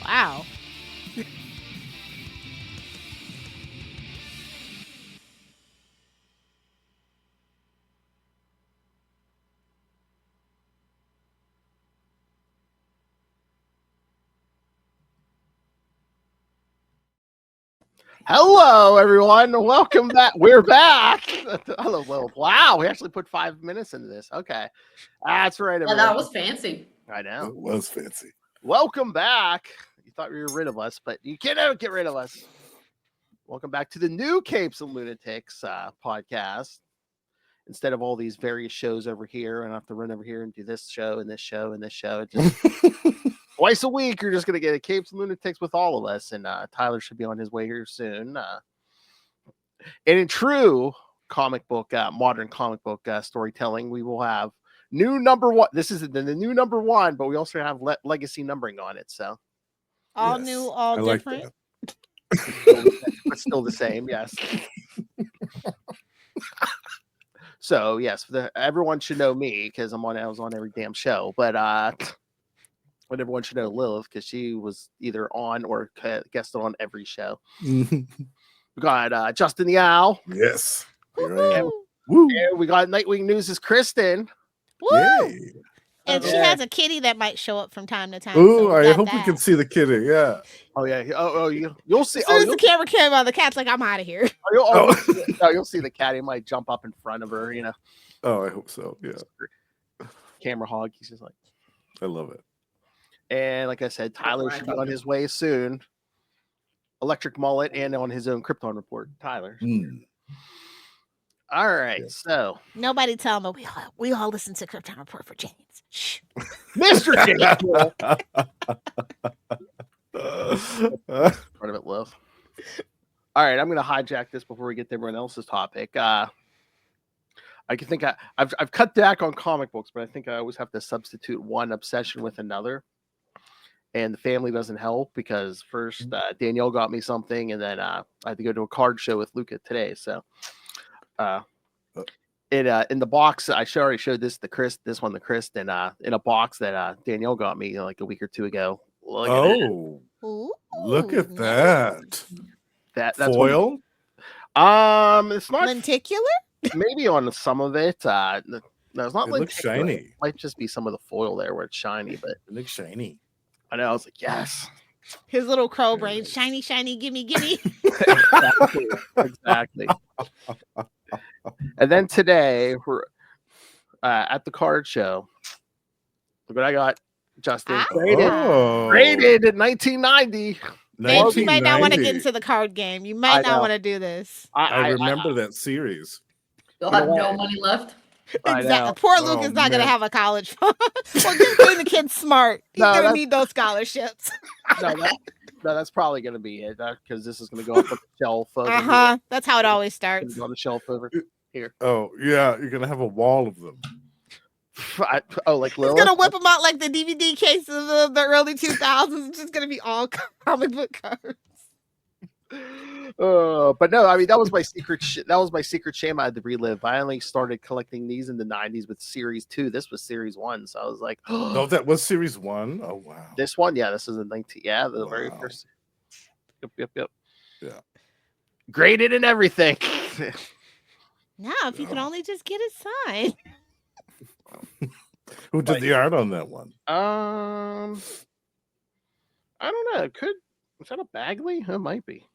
Wow. Hello, everyone. Welcome back. We're back. Hello, Lilith. Wow, we actually put 5 minutes into this. Okay, that's right. Yeah, that was fancy. I know. It was fancy. Welcome back. You thought we were rid of us, but you can't get rid of us. Welcome back to the new Capes and Lunatics podcast. Instead of all these various shows over here, and I have to run over here and do this show and this show and this show. Just twice a week, you're just going to get a Capes and Lunatics with all of us. And Tyler should be on his way here soon. And in true comic book, modern comic book storytelling, we will have new number one. This is the new number one, but we also have legacy numbering on it. So all new, all different. But still the same. Yes. So yes, everyone should know me because I was on every damn show. But everyone should know Lilith because she was either on or guested on every show. We got Justin the Owl. Yes. And we got Nightwing News' Kristen. Woo! Yay. And she has a kitty that might show up from time to time. Ooh, so I hope we can see the kitty. Yeah. Oh yeah. Oh, you'll see. As soon as the camera came on, the cat's like, I'm out of here. You'll see the cat. He might jump up in front of her. Oh, I hope so. Yeah. Camera hog. He's just like. I love it. And like I said, Tyler should be on his way soon. Electric Mullet and on his own Krypton report. Tyler. All right, so nobody tell him we all listen to Krypton report for James. Shh. Mr. James. Part of it, love. All right, I'm going to hijack this before we get to everyone else's topic. I can think I've cut back on comic books, but I think I always have to substitute one obsession with another. And the family doesn't help because first Danielle got me something, and then I had to go to a card show with Luca today. So, in the box, I already showed this to Kristen, in a box that Danielle got me like a week or two ago. Look at that. That's foil. It's not lenticular. Maybe on some of it. No, it's not. It looks shiny. It might just be some of the foil there where it's shiny, but it looks shiny. I know. I was like, yes. His little crow brain, shiny, gimme. Exactly. And then today we're at the card show. Look what I got, Justin. Graded in 1990. James, you might not want to get into the card game. You might not want to do this. I remember that series. You'll have no money left. Exactly. Poor Luke is not going to have a college fund. Well, just getting the kid smart. He's going to need those scholarships. No, that's probably going to be it because this is going to go up on the shelf. That's how it always starts. On the shelf over here. Oh, yeah. You're going to have a wall of them. Like Lilith? He's going to whip them out like the DVD cases of the early 2000s. It's just going to be all comic book cards. But no, I mean that was my secret. That was my secret shame I had to relive. I only started collecting these in the 90s with Series 2. This was Series 1, so I was like, "Oh, that was Series 1." Oh wow! This one, yeah, this is the 19. Yeah, the very first. Yep. Yeah, graded and everything. Now, if you could only just get it signed. Who did the art on that one? I don't know. Is that a Bagley? It might be.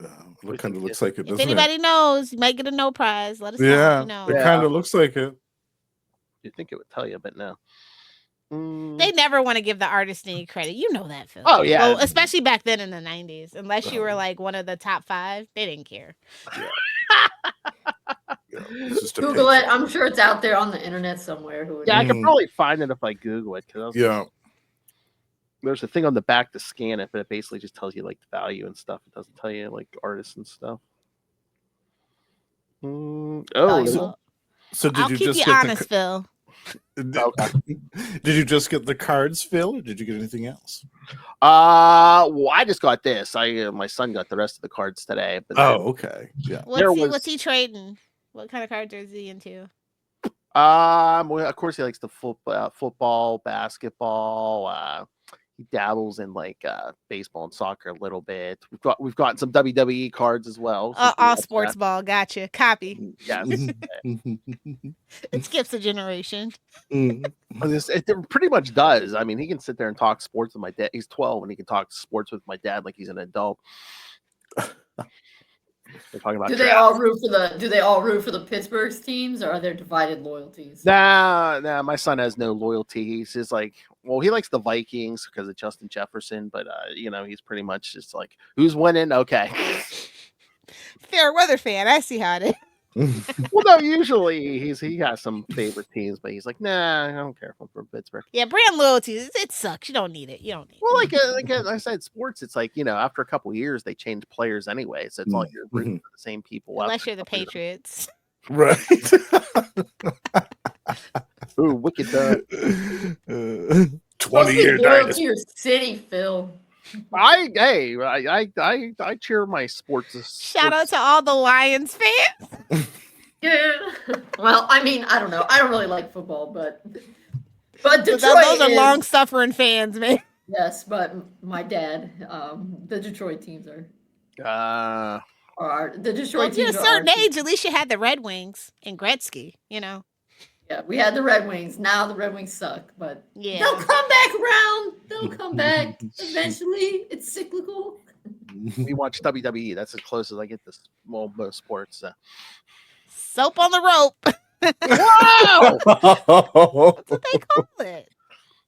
It kind of looks like it. If anybody knows, you might get a no prize. Let us know. It kind of looks like it. You'd think it would tell you, but no. They never want to give the artist any credit. You know that, Phil. Oh, yeah. Well, especially back then in the 90s. Unless you were like one of the top 5, they didn't care. Google it. I'm sure it's out there on the internet somewhere. I could probably find it if I Google it. There's a thing on the back to scan it, but it basically just tells you like the value and stuff. It doesn't tell you like artists and stuff. So did I'll you keep just you get honest, Phil? Did you just get the cards, Phil, or did you get anything else? Well, I just got this. My son got the rest of the cards today. But okay. Yeah. What's he trading? What kind of cards is he into? Well, of course he likes the football, basketball. he dabbles in like baseball and soccer a little bit. We've gotten some WWE cards as well. All sports ball, gotcha. Copy. Yes. It skips a generation. It pretty much does. I mean, he can sit there and talk sports with my dad. He's 12 and he can talk sports with my dad like he's an adult. They're talking about. Do they all root for the Pittsburgh's teams, or are there divided loyalties? Nah. My son has no loyalty. He's just like, well, he likes the Vikings because of Justin Jefferson, but he's pretty much just like, who's winning? Okay. Fair weather fan. I see how it is. Well, no, usually he has some favorite teams, but he's like, nah, I don't care if I'm from Pittsburgh. Yeah, brand loyalty, it sucks. You don't need it. Well, like I said, sports, it's like, after a couple of years, they change players anyway, so it's all you're rooting for the same people. Unless you're the Patriots. Right. Ooh, wicked. 20-year dynasty. Your city, Phil. I cheer my sports. Shout out to all the Lions fans. Yeah. Well, I mean, I don't know. I don't really like football, but Detroit. Those are long-suffering fans, man. Yes, but my dad, the Detroit teams are the Detroit teams. At a certain age, at least you had the Red Wings and Gretzky. Yeah, we had the Red Wings. Now the Red Wings suck, but yeah, they'll come back around. They'll come back eventually. It's cyclical. We watch WWE. That's as close as I get to most sports. Soap on the rope. Wow! That's what they call it.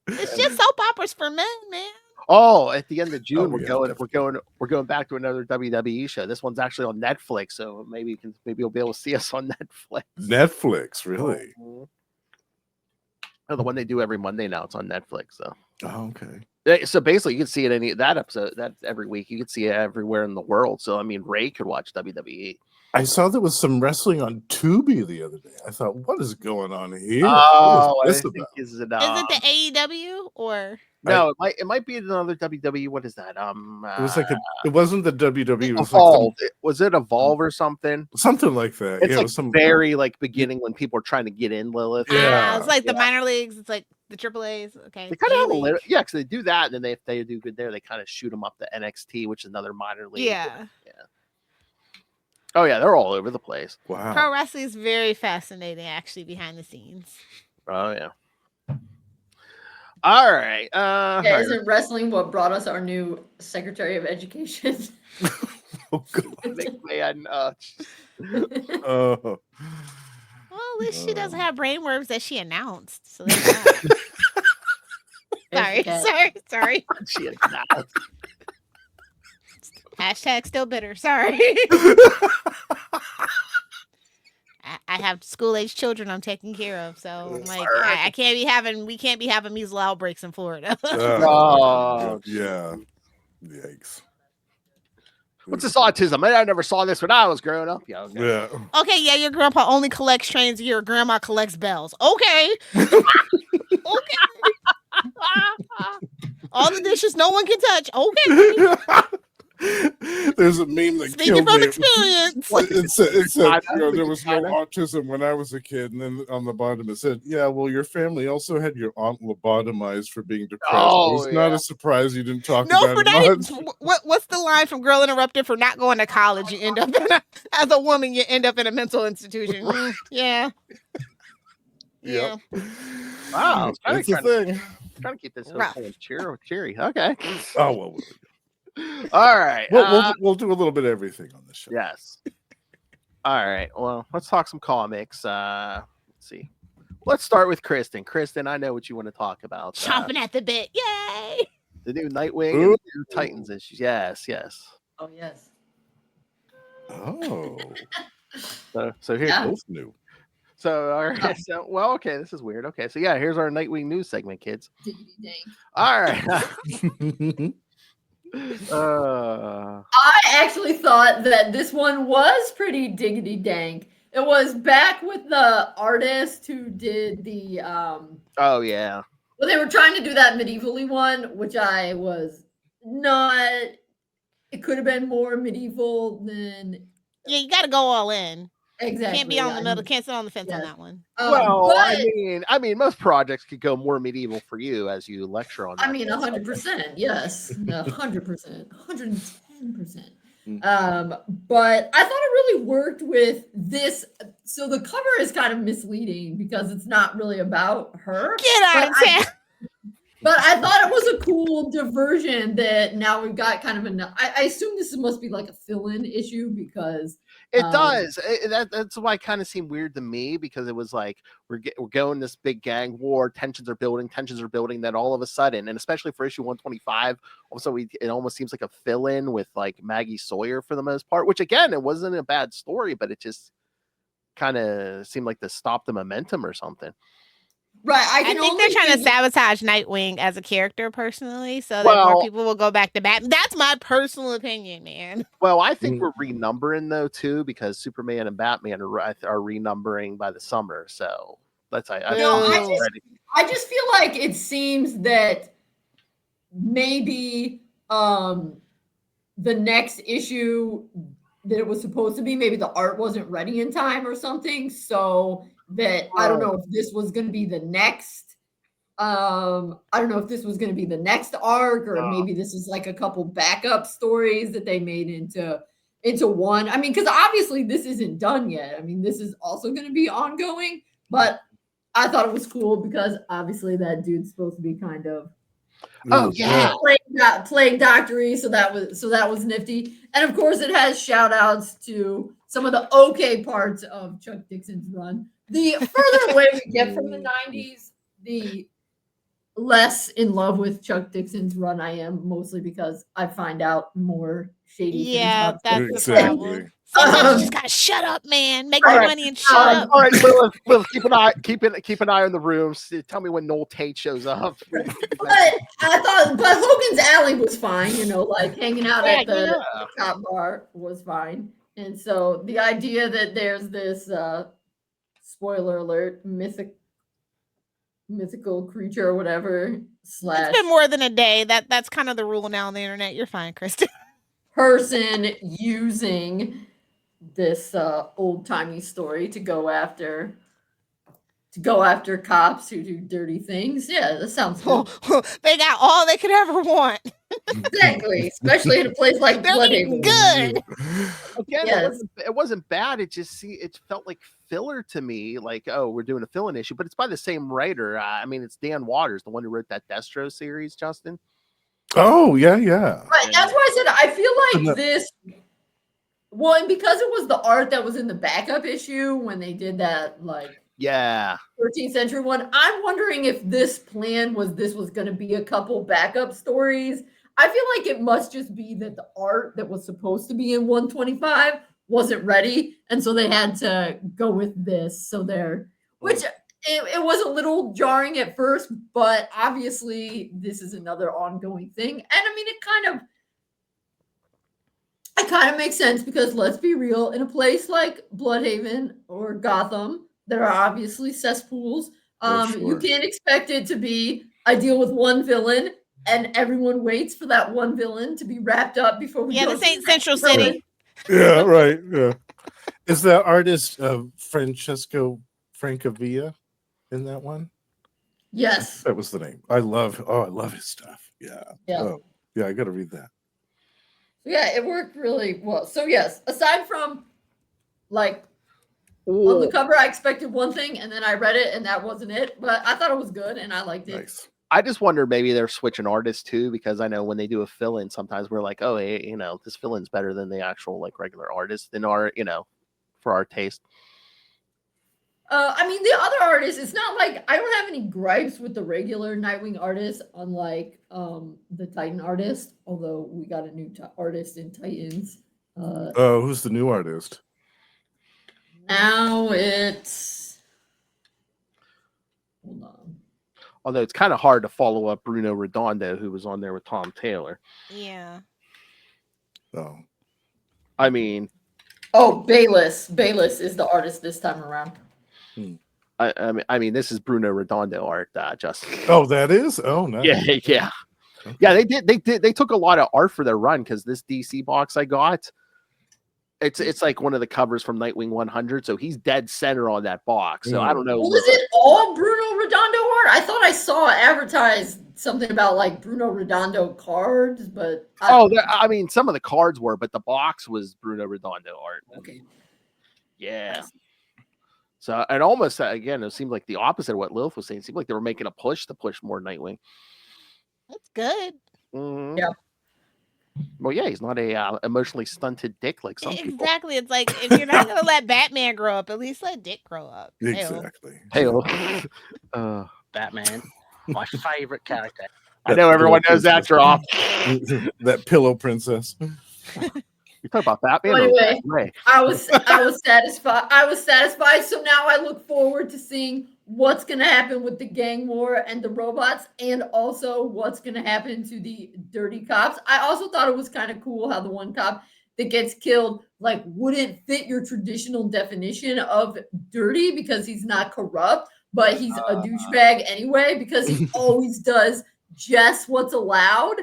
It's just soap operas for men, man. Oh, at the end of June, we're going back to another WWE show. This one's actually on Netflix, so maybe you'll be able to see us on Netflix. Netflix, really? Oh, the one they do every Monday now. It's on Netflix, so. Oh, okay. So basically, you can see it that every week. You can see it everywhere in the world. So I mean, Ray could watch WWE. I saw there was some wrestling on Tubi the other day. I thought, what is going on here? Oh, is it the AEW or no? It might be another WWE. What is that? It was it wasn't the WWE. It was Evolve. Was it Evolve or something? Something like that. It's it was very beginning when people are trying to get in Lilith. Yeah, it's like the minor leagues. It's like the AAA's. Okay, they kind of have a little, because they do that, and then if they do good there, they kind of shoot them up to NXT, which is another minor league. Yeah. Oh yeah, they're all over the place. Wow. Pro wrestling is very fascinating, actually, behind the scenes. Oh yeah. All right. Isn't wrestling what brought us our new Secretary of Education? Oh God. Man, Oh. Well, at least she doesn't have brainworms that she announced. So sorry. She announced. Hashtag still bitter. Sorry. I have school-age children I'm taking care of, so I'm like, we can't be having measles outbreaks in Florida. Oh, yeah. Yikes. What's this autism? I never saw this when I was growing up. Yeah. Okay, yeah, your grandpa only collects trains, your grandma collects bells. Okay. Okay. All the dishes no one can touch. Okay. There's a meme that Speaking killed from me. experience. It said there was no autism when I was a kid, and then on the bottom it said, "Yeah, well, your family also had your aunt lobotomized for being depressed. It's not a surprise you didn't talk about it much." What's the line from Girl Interrupted? For not going to college, you end up as a woman, you end up in a mental institution. Yeah. Yep. Wow, it's a thing. Trying to keep this cheery. Okay. Oh well. All right. We'll do a little bit of everything on this show. Yes. All right. Well, let's talk some comics. Let's see. Let's start with Kristen. Kristen, I know what you want to talk about. Chomping at the bit. Yay! The new Nightwing and the new Titans issues. Yes. Oh, yes. Oh. So here's both new. So, all right. So, well, okay. This is weird. Okay. So, yeah, here's our Nightwing news segment, kids. Dang. All right. I actually thought that this one was pretty diggity dank. It was back with the artist who did the oh yeah. Well, they were trying to do that medievally one, which I was not. It could have been more medieval than. Yeah, you got to go all in. Exactly. Can't be on the middle. Can't sit on the fence on that one. Well, I mean, most projects could go more medieval for you as you lecture on that. I mean, 100%. Yes, 100%, 110%. But I thought it really worked with this. So the cover is kind of misleading because it's not really about her. Get out of town. But I thought it was a cool diversion that now we've got kind of I assume this must be like a fill-in issue because it does. That's why it kind of seemed weird to me because it was like we're going this big gang war, tensions are building. Then all of a sudden, and especially for issue 125, also it almost seems like a fill-in with like Maggie Sawyer for the most part. Which again, it wasn't a bad story, but it just kind of seemed like to stop the momentum or something. Right, I think they're trying to sabotage Nightwing as a character personally, so that more people will go back to Batman. That's my personal opinion, man. Well, I think we're renumbering though too because Superman and Batman are renumbering by the summer, so I just feel like it seems that maybe the next issue that it was supposed to be, maybe the art wasn't ready in time or something, so. That I don't know if this was going to be the next. I don't know if this was going to be the next arc, or maybe this is like a couple backup stories that they made into one. I mean, because obviously this isn't done yet. I mean, this is also going to be ongoing. But I thought it was cool because obviously that dude's supposed to be kind of playing doctory. So that was nifty. And of course, it has shout outs to some of the okay parts of Chuck Dixon's run. The further away we get from the 90s, the less in love with Chuck Dixon's run I am, mostly because I find out more shady things. Yeah, that's the problem. Sometimes you just gotta shut up, man. Make your money and shut up. All right, Lilith, keep an eye on the rooms. Tell me when Noel Tate shows up. But Hogan's Alley was fine, like hanging out at the cop bar was fine. And so the idea that there's this spoiler alert, mythical creature or whatever / It's been more than a day. That's kind of the rule now on the internet. You're fine, Kristen. Person using this old-timey story to go after cops who do dirty things. Yeah, that sounds good. They got all they could ever want. Exactly, especially in a place like Bloodhaven. Good. Again, it wasn't bad. It felt like filler to me. Like, we're doing a fill-in issue, but it's by the same writer. I mean, it's Dan Waters, the one who wrote that Destro series, Justin. Oh, yeah. Right, that's why I said I feel like this. Well, and because it was the art that was in the backup issue when they did that, 13th century one. I'm wondering if this plan was going to be a couple backup stories. I feel like it must just be that the art that was supposed to be in 125 wasn't ready, and so they had to go with this. Which it was a little jarring at first, but obviously this is another ongoing thing. And I mean, it kind of makes sense because let's be real, in a place like Bloodhaven or Gotham, there are obviously cesspools. You can't expect it to be, I deal with one villain and everyone waits for that one villain to be wrapped up before we go. This ain't Central City. Yeah, right. Yeah. Is the artist Francesco Francavilla in that one? Yes. That was the name. I love his stuff. Yeah. Oh, yeah, I got to read that. Yeah, it worked really well. So yes, aside from on the cover, I expected one thing, and then I read it, and that wasn't it. But I thought it was good, and I liked it. Nice. I just wonder maybe they're switching artists too, because I know when they do a fill-in, sometimes we're like, oh, hey, this fill-in's better than the actual regular artist in our, for our taste. I mean, the other artists, it's not like I don't have any gripes with the regular Nightwing artist, unlike the Titan artist. Although we got a new artist in Titans. Who's the new artist? Now it's. Hold on. Although it's kind of hard to follow up Bruno Redondo, who was on there with Tom Taylor. Yeah. Oh. I mean. Oh, Bayless. Bayless is the artist this time around. I mean, this is Bruno Redondo art, Justin. Oh, that is? Oh, nice. Yeah. Okay. Yeah, they took a lot of art for their run because this DC box I got, It's like one of the covers from Nightwing 100, so he's dead center on that box. So I don't know. Was it all Bruno Redondo art? I thought I saw advertised something about like Bruno Redondo cards, but I mean, some of the cards were, but the box was Bruno Redondo art. Okay. Yeah. So, and almost again, it seemed like the opposite of what Lilith was saying. It seemed like they were making a push to push more Nightwing. That's good. Mm-hmm. Yeah. Well, yeah, he's not a emotionally stunted dick like some people. Exactly. It's like if you're not gonna let Batman grow up, at least let Dick grow up. Exactly. Hey, Batman, my favorite character. I know everyone knows that drop. That pillow princess. You talk about Batman. Well, anyway, I was satisfied. I was satisfied. So now I look forward to seeing what's going to happen with the gang war and the robots, and also what's going to happen to the dirty cops. I also thought it was kind of cool how the one cop that gets killed like wouldn't fit your traditional definition of dirty because he's not corrupt, but he's a douchebag anyway because he always does just what's allowed.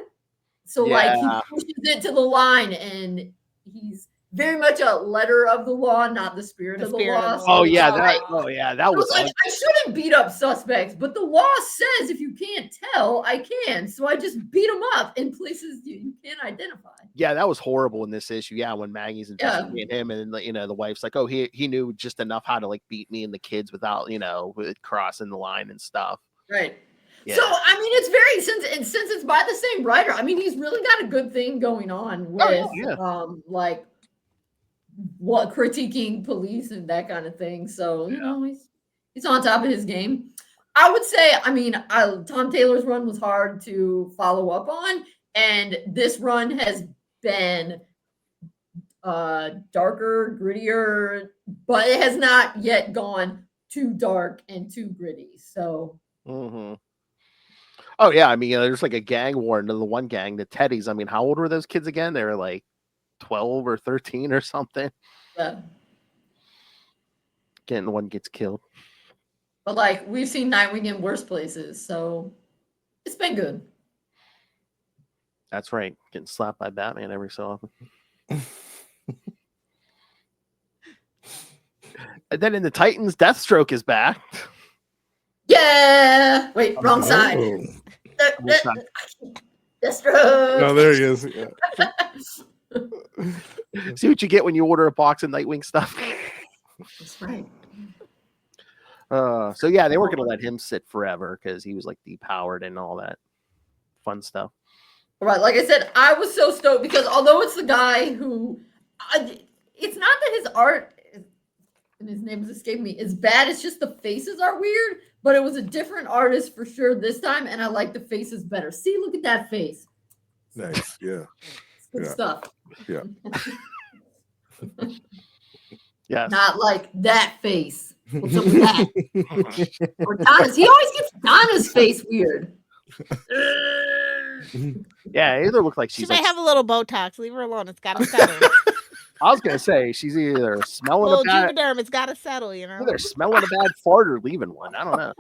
So like he pushes it to the line, and he's very much a letter of the law, not the spirit of the law. Oh yeah, that was like, I shouldn't beat up suspects, but the law says if you can't tell, I can. So I just beat them up in places you can't identify. Yeah, that was horrible in this issue. Yeah, when Maggie's investigating him, and the wife's like, oh, he knew just enough how to like beat me and the kids without crossing the line and stuff. Right. Yeah. So I mean, it's very since it's by the same writer. I mean, he's really got a good thing going on with like what critiquing police and that kind of thing. So he's on top of his game. I would say, I mean, Tom Taylor's run was hard to follow up on, and this run has been darker, grittier, but it has not yet gone too dark and too gritty. So. Mm-hmm. Oh yeah, I mean, there's like a gang war into the one gang, the Teddies. I mean, how old were those kids again? They were like 12 or 13 or something. Yeah. Again, the one gets killed. But like we've seen Nightwing in worse places, so it's been good. That's right. Getting slapped by Batman every so often. And then in the Titans, Deathstroke is back. Yeah. Wait, wrong side. Deathstroke. No, there he is. Yeah. See what you get when you order a box of Nightwing stuff. That's right. So yeah, they weren't going to let him sit forever because he was like depowered and all that fun stuff. All right, like I said, I was so stoked because although it's the guy who, it's not that his art, and his name has escaped me, is bad. It's just the faces are weird, but it was a different artist for sure this time, and I like the faces better. See, look at that face. Nice, yeah. It's good stuff. Yeah. Yeah. Not like that face. What's up with that? Or Donna's. He always gets Donna's face weird. Yeah, it either looks like She she's might have a little Botox. Leave her alone. It's got to settle. I was gonna say she's either smelling a bad Juvederm. It's got to settle. You know. Either smelling a bad fart or leaving one. I don't know.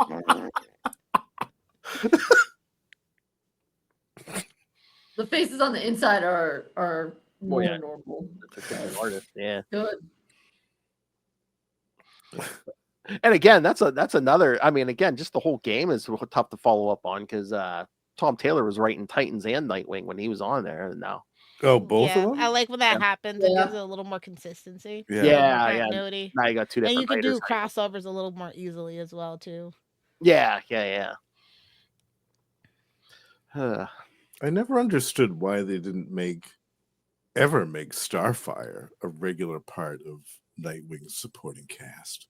The faces on the inside are more normal. That's a good artist. Yeah. Good. And again, that's another. I mean, again, just the whole game is tough to follow up on because Tom Taylor was writing Titans and Nightwing when he was on there. And now, both of them. I like when that happens. It gives it a little more consistency. Yeah. Continuity. Now you got two different. And you can do writers. crossovers a little more easily as well too. Yeah. I never understood why they didn't ever make Starfire a regular part of Nightwing's supporting cast.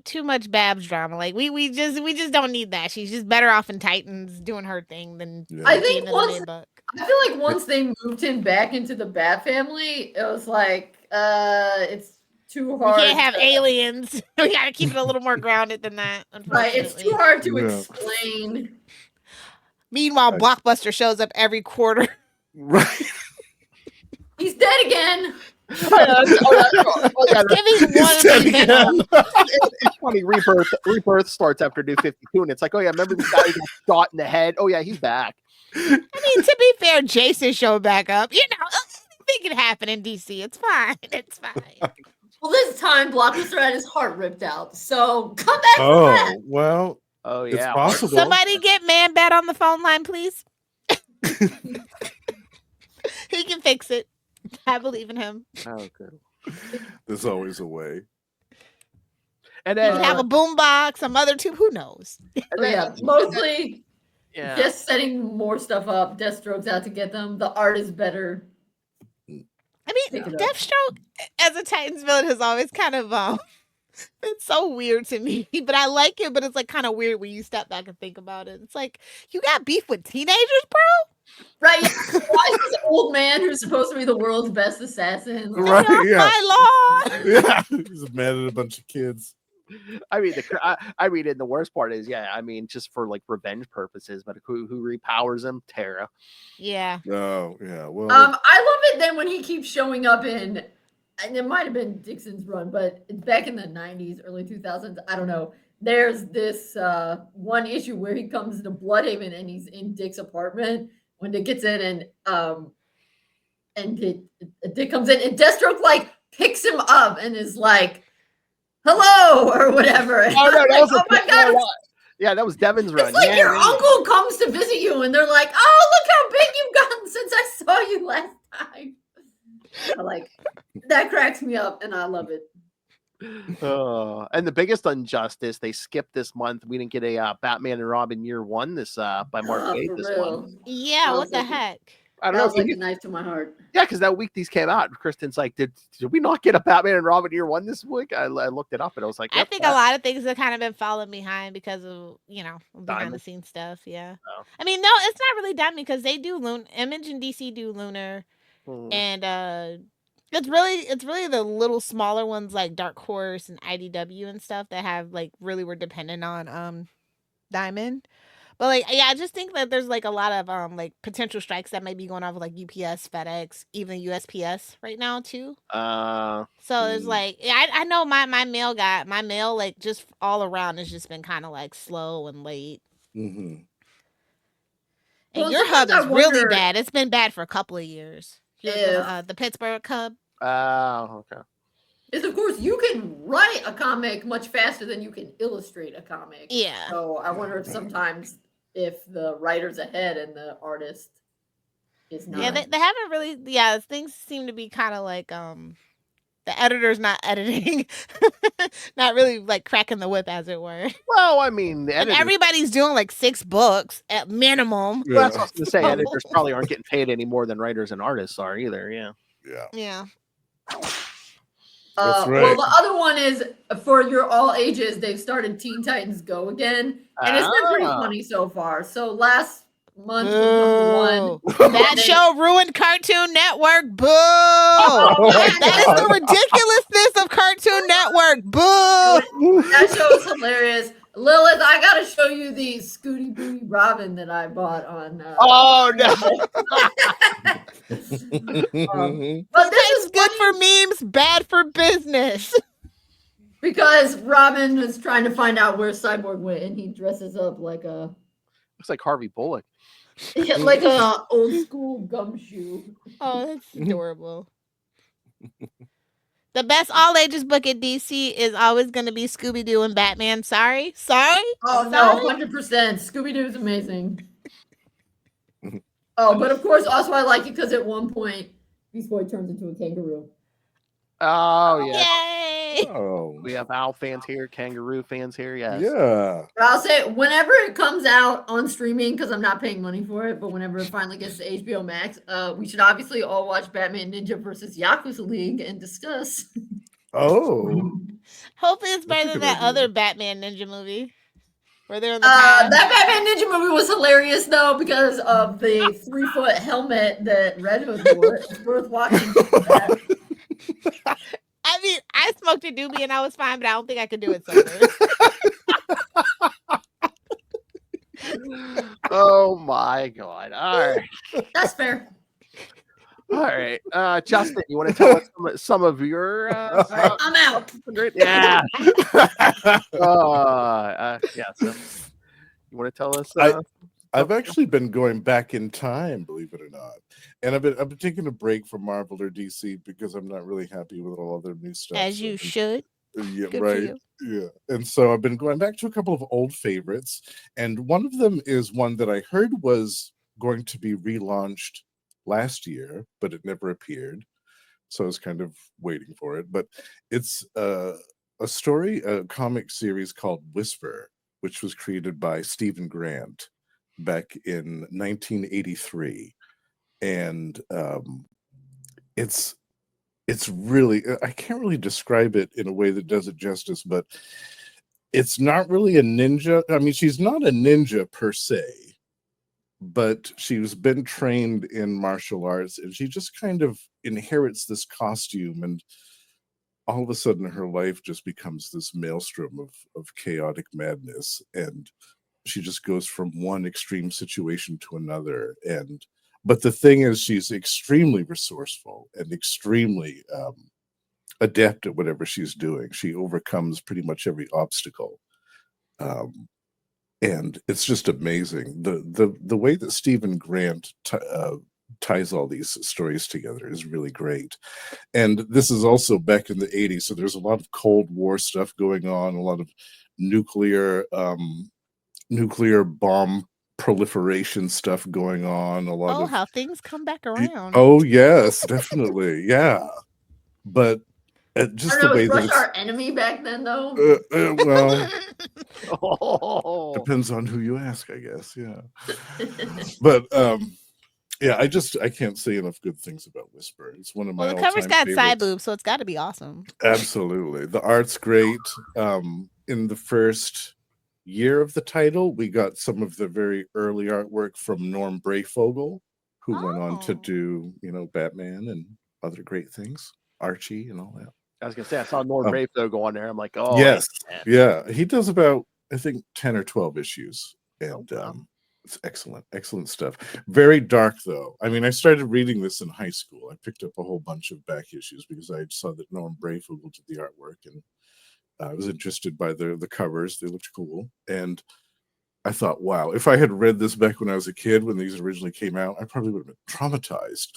Too much Babs drama. Like we just don't need that. She's just better off in Titans doing her thing than I think I feel like once they moved him back into the Bat family, it was like it's too hard. We can't have aliens. We gotta keep it a little more grounded than that. Right, it's too hard to explain. Meanwhile, Blockbuster shows up every quarter. Right. He's dead again. It's funny. Rebirth starts after New 52, and it's like, oh yeah, remember this guy who got shot in the head? Oh yeah, he's back. I mean, to be fair, Jason's showing back up. You know, anything can happen in DC. It's fine. It's fine. Well, this time Blockbuster had his heart ripped out. So come back from that. Well. Oh, yeah. It's possible. Somebody get Man-Bat on the phone line, please. He can fix it. I believe in him. Oh, good. There's always a way. And then you have a boombox, some other tube. Who knows? Mostly just setting more stuff up. Deathstroke's out to get them. The art is better. I mean, Deathstroke as a Titans villain has always kind of it's so weird to me, but I like it. But it's like kind of weird when you step back and think about it. It's like you got beef with teenagers, bro. Right? Why is this old man who's supposed to be the world's best assassin? Right? Yeah. My lord. Yeah. He's mad at a bunch of kids. I mean, and the worst part is, just for like revenge purposes. But who repowers him? Terra. Yeah. Oh, yeah. Well, I love it then when he keeps showing up in, and it might have been Dixon's run, but it's back in the 90s, early 2000s. I don't know. There's this one issue where he comes to Bloodhaven and he's in Dick's apartment when Dick gets in, and Dick comes in and Deathstroke like picks him up and is like, "Hello," or whatever. Oh no, that was my god! Yeah, that was Devin's run. It's like your uncle comes to visit you, and they're like, "Oh, look how big you've gotten since I saw you last time." That cracks me up, and I love it. And the biggest injustice, they skipped this month. We didn't get a Batman and Robin year one by Mark 8th this month. Yeah, what the heck? I don't know. That was like a knife to my heart. Yeah, because that week these came out, Kristen's like, did we not get a Batman and Robin year one this week? I looked it up and I was like, I think a lot of things have kind of been falling behind because of, behind the scenes stuff. Yeah. Oh. I mean, no, it's not really Diamond because they do Image and DC do Lunar. And it's really the little smaller ones like Dark Horse and IDW and stuff that have like really were dependent on Diamond. But I just think that there's like a lot of like potential strikes that might be going on with like UPS, FedEx, even USPS right now too. So there's like I know my mail like just all around has just been kind of like slow and late. Mm-hmm. And your hub is really bad. It's been bad for a couple of years. The Pittsburgh hub. Oh, okay. Is of course you can write a comic much faster than you can illustrate a comic. Yeah. So I wonder if the writer's ahead and the artist is not. Yeah, they haven't really. Yeah, things seem to be kind of like the editor's not editing, not really like cracking the whip, as it were. Well, I mean, everybody's doing like 6 books at minimum. Yeah. Well, that's what I was going to say. Editors probably aren't getting paid any more than writers and artists are either. Yeah. Yeah. That's right. Well, the other one is for your all ages. They've started Teen Titans Go again, and it's been pretty funny so far. So last month was #1. That show ruined Cartoon Network. Boo! That is the ridiculousness of Cartoon Network. Boo! That show is hilarious. Lilith, I gotta show you the Scooty Booty Robin that I bought on. Oh no! But this is good for memes, bad for business. Because Robin was trying to find out where Cyborg went, and he dresses up like a. Looks like Harvey Bullock. Like a old school gumshoe. Oh, that's adorable. The best all ages book at DC is always going to be Scooby Doo and Batman. Sorry. Oh no, 100%. Scooby Doo is amazing. Oh, but of course, also I like it because at one point, Beast Boy turns into a kangaroo. Oh yeah! Yay! Oh, we have owl fans here, kangaroo fans here. Yes. Yeah. But I'll say whenever it comes out on streaming, because I'm not paying money for it, but whenever it finally gets to HBO Max, we should obviously all watch Batman Ninja versus Yakuza League and discuss. Oh. Hopefully, it's better than that other Batman Ninja movie. Where they're in the that Batman Ninja movie was hilarious though because of the 3-foot helmet that Red Hood wore. It's worth watching. I mean, I smoked a doobie and I was fine, but I don't think I could do it sober. Oh my god! All right, that's fair. All right, Justin, you want to tell us some of your? I'm out. Yeah. Yeah. So, you want to tell us? I've actually been going back in time, believe it or not, and I've been taking a break from Marvel or DC because I'm not really happy with all their new stuff. As you should. Yeah, Good right. Yeah, and so I've been going back to a couple of old favorites, and one of them is one that I heard was going to be relaunched last year, but it never appeared. So I was kind of waiting for it. But it's a comic series called Whisper, which was created by Stephen Grant back in 1983, and it's really, I can't really describe it in a way that does it justice, but it's not really a ninja. I mean, she's not a ninja per se, but she's been trained in martial arts, and she just kind of inherits this costume, and all of a sudden her life just becomes this maelstrom of chaotic madness, and she just goes from one extreme situation to another. And but the thing is, she's extremely resourceful and extremely adept at whatever she's doing. She overcomes pretty much every obstacle, and it's just amazing. The way that Stephen Grant ties all these stories together is really great. And this is also back in the 80s, so there's a lot of Cold War stuff going on, a lot of nuclear bomb proliferation stuff going on, a lot of how things come back around. Oh yes, definitely. Yeah. But just the way was that Russia our enemy back then, though? Well, depends on who you ask, I guess. Yeah. But yeah, I can't say enough good things about Whisper. It's one of my the cover's got favorites. side boobs, so it's got to be awesome. Absolutely. The art's great. In the first year of the title, we got some of the very early artwork from Norm Brayfogle, who went on to do, Batman and other great things, Archie and all that. I was gonna say I saw Norm Brayfogle on there. I'm like, oh yes, yeah. He does about, I think, 10 or 12 issues, and it's excellent stuff. Very dark, though. I mean, I started reading this in high school. I picked up a whole bunch of back issues because I saw that Norm Brayfogle did the artwork, and I was interested by the covers. They looked cool, and I thought, wow, if I had read this back when I was a kid, when these originally came out, I probably would have been traumatized.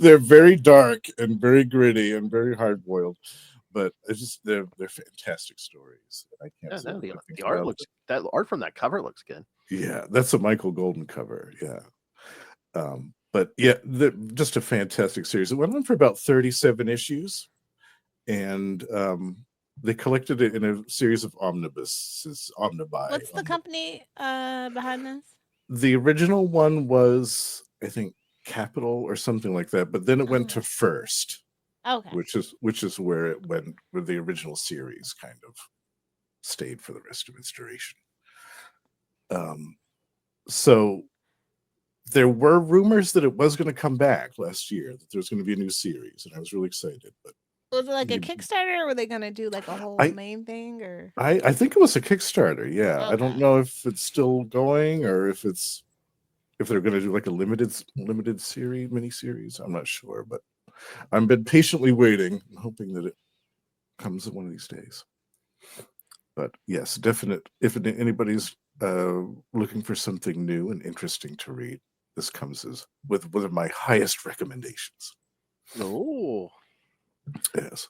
They're very dark and very gritty and very hard-boiled, but they're fantastic stories. I can't say the art looks that art from that cover looks good. Yeah, that's a Michael Golden cover. Yeah, but yeah, just a fantastic series. It went on for about 37 issues, and they collected it in a series of omnibuses. What's the company behind this? The original one was, I think, Capital or something like that, but then it went to First. Okay. Which is where it went, where the original series kind of stayed for the rest of its duration. So there were rumors that it was going to come back last year, that there was going to be a new series, and I was really excited. But was it like a Kickstarter, or were they going to do like a whole main thing? Or I think it was a Kickstarter. Yeah, okay. I don't know if it's still going or if they're going to do like a limited series, mini-series. I'm not sure, but I've been patiently waiting, hoping that it comes one of these days. But yes, definite. If anybody's looking for something new and interesting to read, this comes as with one of my highest recommendations. Oh, yes.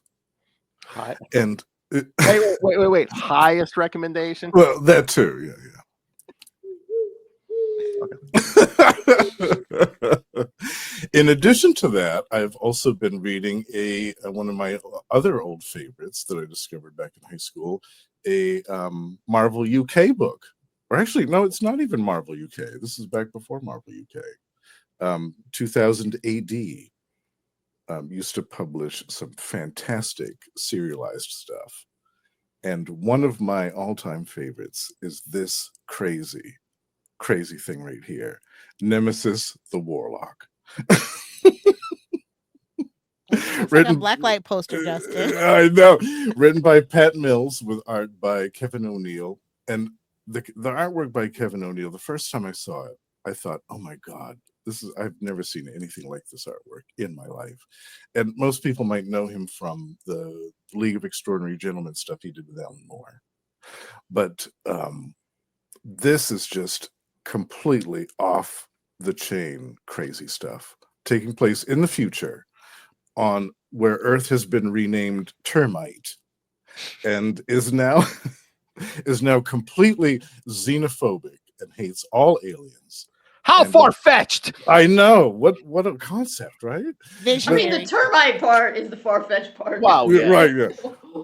Hi. And wait. Highest recommendation? Well, that too. Yeah. In addition to that, I've also been reading one of my other old favorites that I discovered back in high school, a Marvel UK book. Or actually, no, it's not even Marvel UK. This is back before Marvel UK. 2000 AD used to publish some fantastic serialized stuff. And one of my all-time favorites is this crazy thing right here. Nemesis the Warlock. Written, like a blacklight poster, Justin. I know. Written by Pat Mills with art by Kevin O'Neill. And the artwork by Kevin O'Neill, the first time I saw it, I thought, oh my God, I've never seen anything like this artwork in my life. And most people might know him from the League of Extraordinary Gentlemen stuff he did with Alan Moore. But this is just completely off the chain crazy stuff taking place in the future on where Earth has been renamed Termite and is now completely xenophobic and hates all aliens. How far-fetched! I know. What a concept, right? Visionary. I mean, the termite part is the far-fetched part. Wow, yeah. Right, yeah.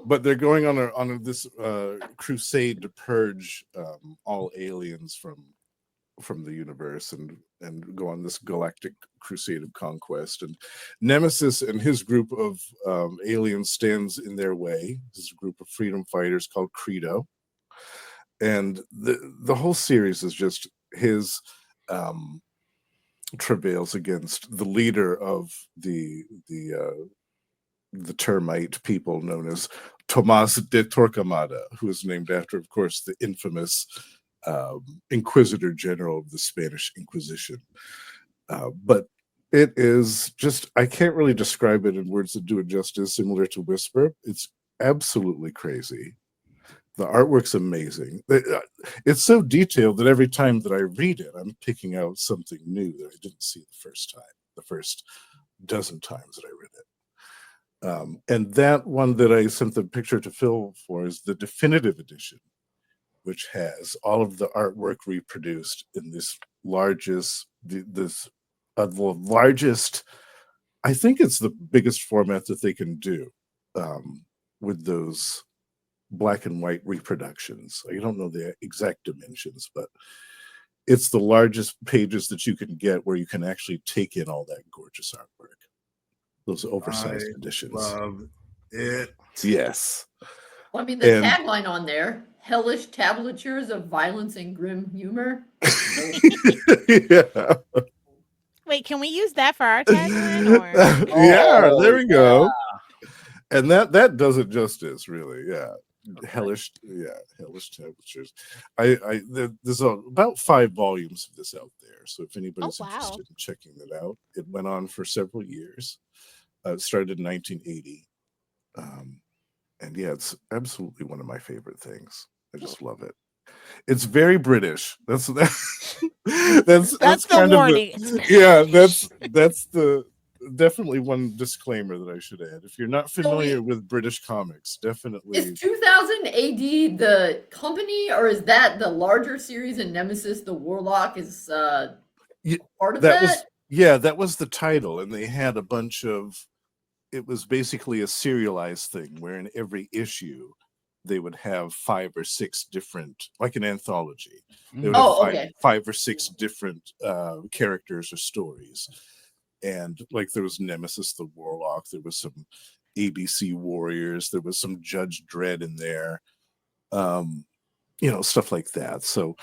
But they're going on this crusade to purge all aliens from the universe and go on this galactic crusade of conquest. And Nemesis and his group of aliens stands in their way. This is a group of freedom fighters called Credo. And the whole series is just his travails against the leader of the termite people known as Tomás de Torquemada, who is named after, of course, the infamous Inquisitor General of the Spanish Inquisition. But it is just, I can't really describe it in words that do it justice, similar to Whisper. It's absolutely crazy. The artwork's amazing. It's so detailed that every time that I read it, I'm picking out something new that I didn't see the first dozen times that I read it. And that one that I sent the picture to Phil for is the definitive edition, which has all of the artwork reproduced in this largest, I think it's the biggest format that they can do with those black and white reproductions. I don't know the exact dimensions, but it's the largest pages that you can get where you can actually take in all that gorgeous artwork. Those oversized editions. Love it. Yes. Well, I mean, the tagline on there, hellish tablatures of violence and grim humor. Yeah. Wait, can we use that for our tagline? Or? Yeah, there we go. And that does it justice, really. Yeah. Hellish temperatures. There's about 5 volumes of this out there. So if anybody's interested in checking it out, it went on for several years. It started in 1980. And yeah, it's absolutely one of my favorite things. I just love it. It's very British. That's the warning. That's the definitely one disclaimer that I should add. If you're not familiar with British comics, definitely. Is 2000 AD the company, or is that the larger series in Nemesis? The Warlock is part of that. That was the title, and they had a bunch of. It was basically a serialized thing where in every issue they would have 5 or 6 different, like an anthology. They would have 5 or 6 different characters or stories. And like there was Nemesis, the Warlock, there was some ABC Warriors, there was some Judge Dredd in there, stuff like that. So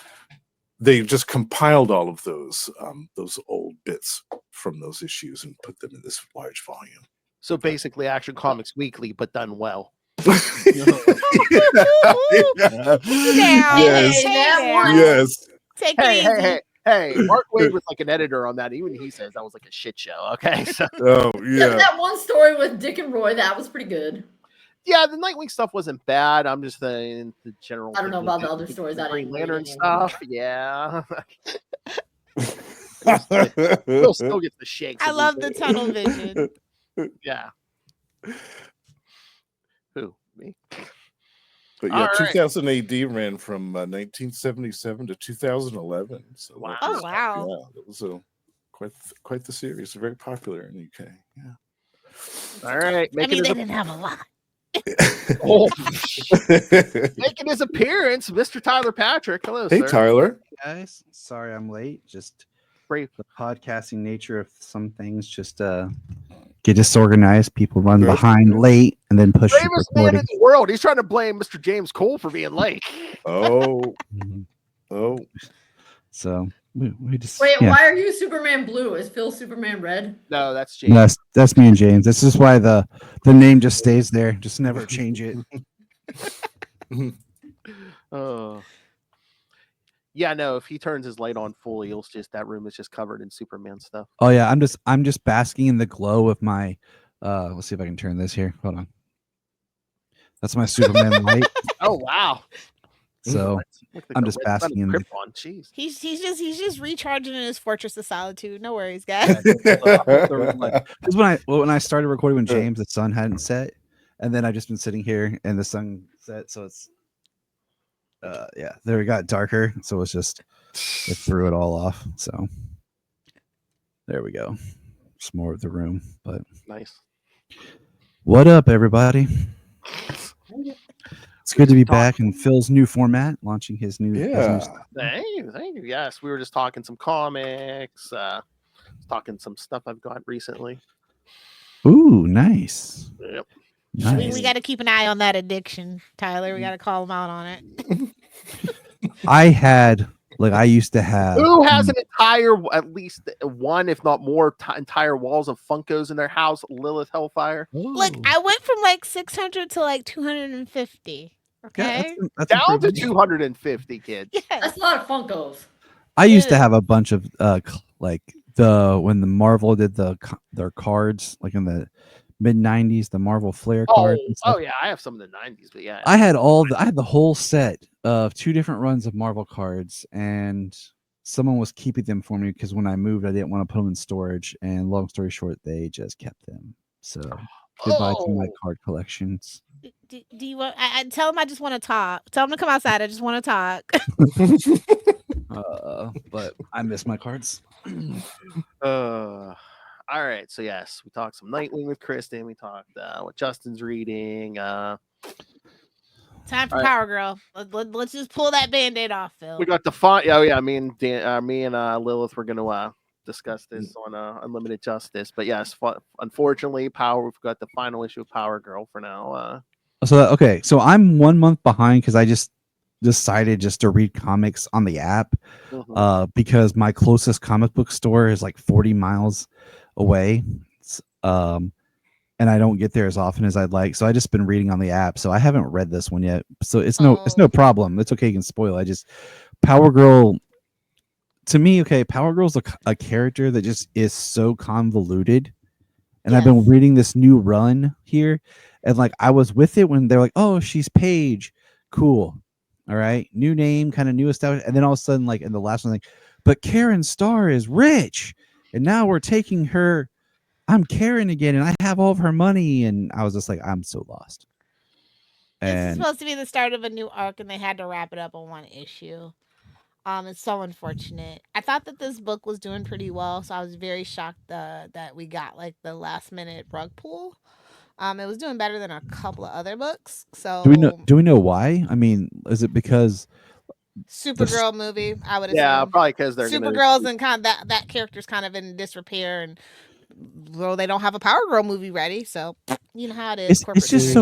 they just compiled all of those old bits from those issues and put them in this large volume. So basically Action Comics Weekly, but done well. Yes. Take it easy. Hey, Mark Wade was like an editor on that. Even he says that was like a shit show. Okay. So. That one story with Dick and Roy, that was pretty good. Yeah, the Nightwing stuff wasn't bad. I'm just saying the general. I don't know about the other stories. Green Lantern stuff. Yeah. He'll still get the shakes. I love the tunnel vision. Yeah. Who? Me? But yeah, 2000 AD ran from 1977 to 2011. So wow. Yeah, that was quite the series. Very popular in the UK. Yeah. All right. They didn't have a lot. Making his appearance, Mr. Tyler Patrick. Hello, hey, sir. Tyler. Guys, sorry I'm late. Just the podcasting nature of some things just get disorganized. People run behind late and then push. Bravest man in the world. He's trying to blame Mr. James Cole for being late. Oh. So we just wait. Why are you Superman blue? Is Phil Superman red? No, that's James. That's me and James. This is why the name just stays there. Just never change it. Yeah, no. If he turns his light on full, that room is just covered in Superman stuff. Oh yeah, I'm just basking in the glow of my. Let's see if I can turn this here. Hold on. That's my Superman light. Oh wow. So I'm just basking in. He's just recharging in his Fortress of Solitude. No worries, guys. Because when I started recording with James, the sun hadn't set, and then I've just been sitting here and the sun set, so it's there it got darker, so it threw it all off. So there we go. Just more of the room, but nice. What up, everybody? It's good to be back in Phil's new format, launching his new. Thank you. Yes, we were just talking some comics, talking some stuff I've got recently. Ooh, nice. Yep. Nice. We got to keep an eye on that addiction, Tyler. We got to call him out on it. I used to have. Who has at least one, if not more, entire walls of Funkos in their house? Lilith Hellfire. Look, I went from 600 to 250. Okay, that's down to 250, kids. Yes. That's a lot of Funkos. I used to have a bunch of when the Marvel did their cards, like in the mid-90s, the Marvel Flair cards. Oh yeah, I have some in the 90s, but yeah, I had the whole set of 2 different runs of Marvel cards, and someone was keeping them for me because when I moved, I didn't want to put them in storage. And long story short, they just kept them. So goodbye to my card collections. Do you want? I tell him I just want to talk. Tell him to come outside. I just want to talk. But I miss my cards. All right, so yes, we talked some Nightwing with Kristen. We talked what Justin's reading. Time for Power Girl. Let's just pull that Band-Aid off, Phil. We got the font. Oh yeah, me and Lilith were gonna discuss this on Unlimited Justice. But yes, unfortunately, we've got the final issue of Power Girl for now. So I'm 1 month behind because I just decided just to read comics on the app because my closest comic book store is 40 miles away, and I don't get there as often as I'd like. So I just been reading on the app. So I haven't read this one yet. So it's no problem. It's okay. You can spoil. Power Girl. To me, Power Girl's a character that just is so convoluted. And I've been reading this new run here, and I was with it when they're like, "Oh, she's Paige, cool, all right, new name, kind of new established." And then all of a sudden, in the last one, but Karen Starr is rich, and now we're taking her. I'm Karen again, and I have all of her money, and I was just I'm so lost. This is supposed to be the start of a new arc, and they had to wrap it up on one issue. It's so unfortunate. I thought that this book was doing pretty well, so I was very shocked that we got the last minute rug pull. It was doing better than a couple of other books. So do we know why? I mean, is it because Supergirl movie? I would assume. Yeah, probably because they're Supergirl's and kind of that character's kind of in disrepair, and they don't have a Power Girl movie ready. So you know how it is. It's just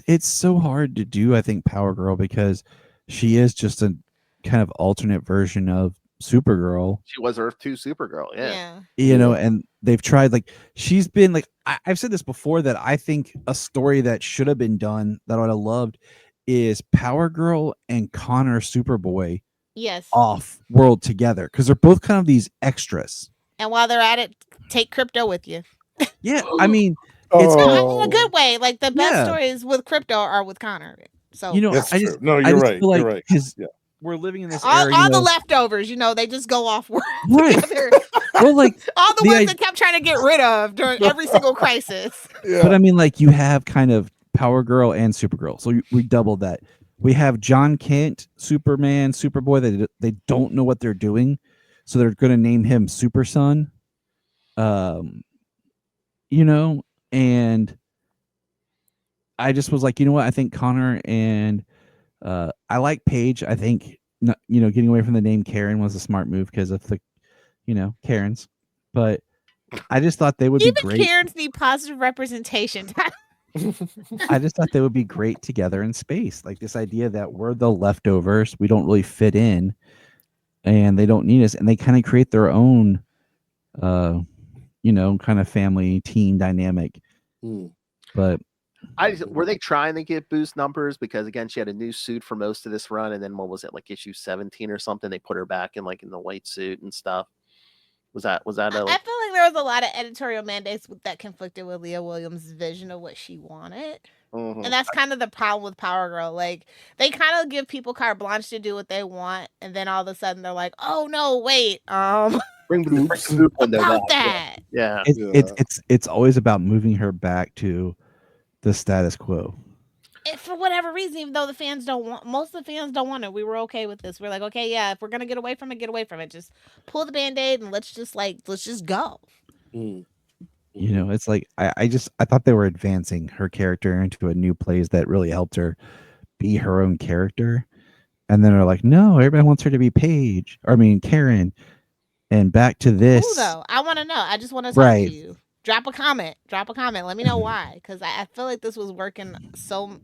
it's so hard to do. I think Power Girl because she is just a kind of alternate version of Supergirl. She was Earth 2 Supergirl, yeah. And they've tried she's been I've said this before that I think a story that should have been done that I would have loved is Power Girl and Connor Superboy off world together because they're both kind of these extras. And while they're at it, take Crypto with you. Yeah, I mean it's in a good way. The best stories with Crypto are with Connor. So that's true. No, you're right. You're right. We're living in this all the leftovers, they just go off world together. Well, all the ones that kept trying to get rid of during every single crisis. Yeah. But I mean, you have kind of Power Girl and Supergirl, so we doubled that. We have John Kent, Superman, Superboy. They don't know what they're doing, so they're going to name him Super Son. And I just was like, you know what? I think Connor and I like Paige. I think getting away from the name Karen was a smart move because of the Karens. But I just thought they would be great. Even Karens need positive representation. I just thought they would be great together in space. This idea that we're the leftovers, we don't really fit in, and they don't need us, and they kind of create their own, kind of family teen dynamic. But were they trying to get boost numbers? Because again, she had a new suit for most of this run, and then what was it, issue 17 or something? They put her back in in the white suit and stuff. Was that? I feel like there was a lot of editorial mandates that conflicted with Leah Williams' vision of what she wanted. And that's kind of the problem with Power Girl. Like, they kind of give people carte blanche to do what they want, and then all of a sudden they're like, "Oh no, wait, bring the window about back. that." Yeah. It's always about moving her back to the status quo. For whatever reason, even though most of the fans don't want it, we were okay with this. We're like, okay, yeah, if we're gonna get away from it, get away from it. Just pull the Band-Aid and let's just go. You know, it's like I thought they were advancing her character into a new place that really helped her be her own character, and then they're like, no, everybody wants her to be Karen, and back to this. Who though? I want to know. I just want to talk to you. Drop a comment. Let me know why, because I feel like this was working so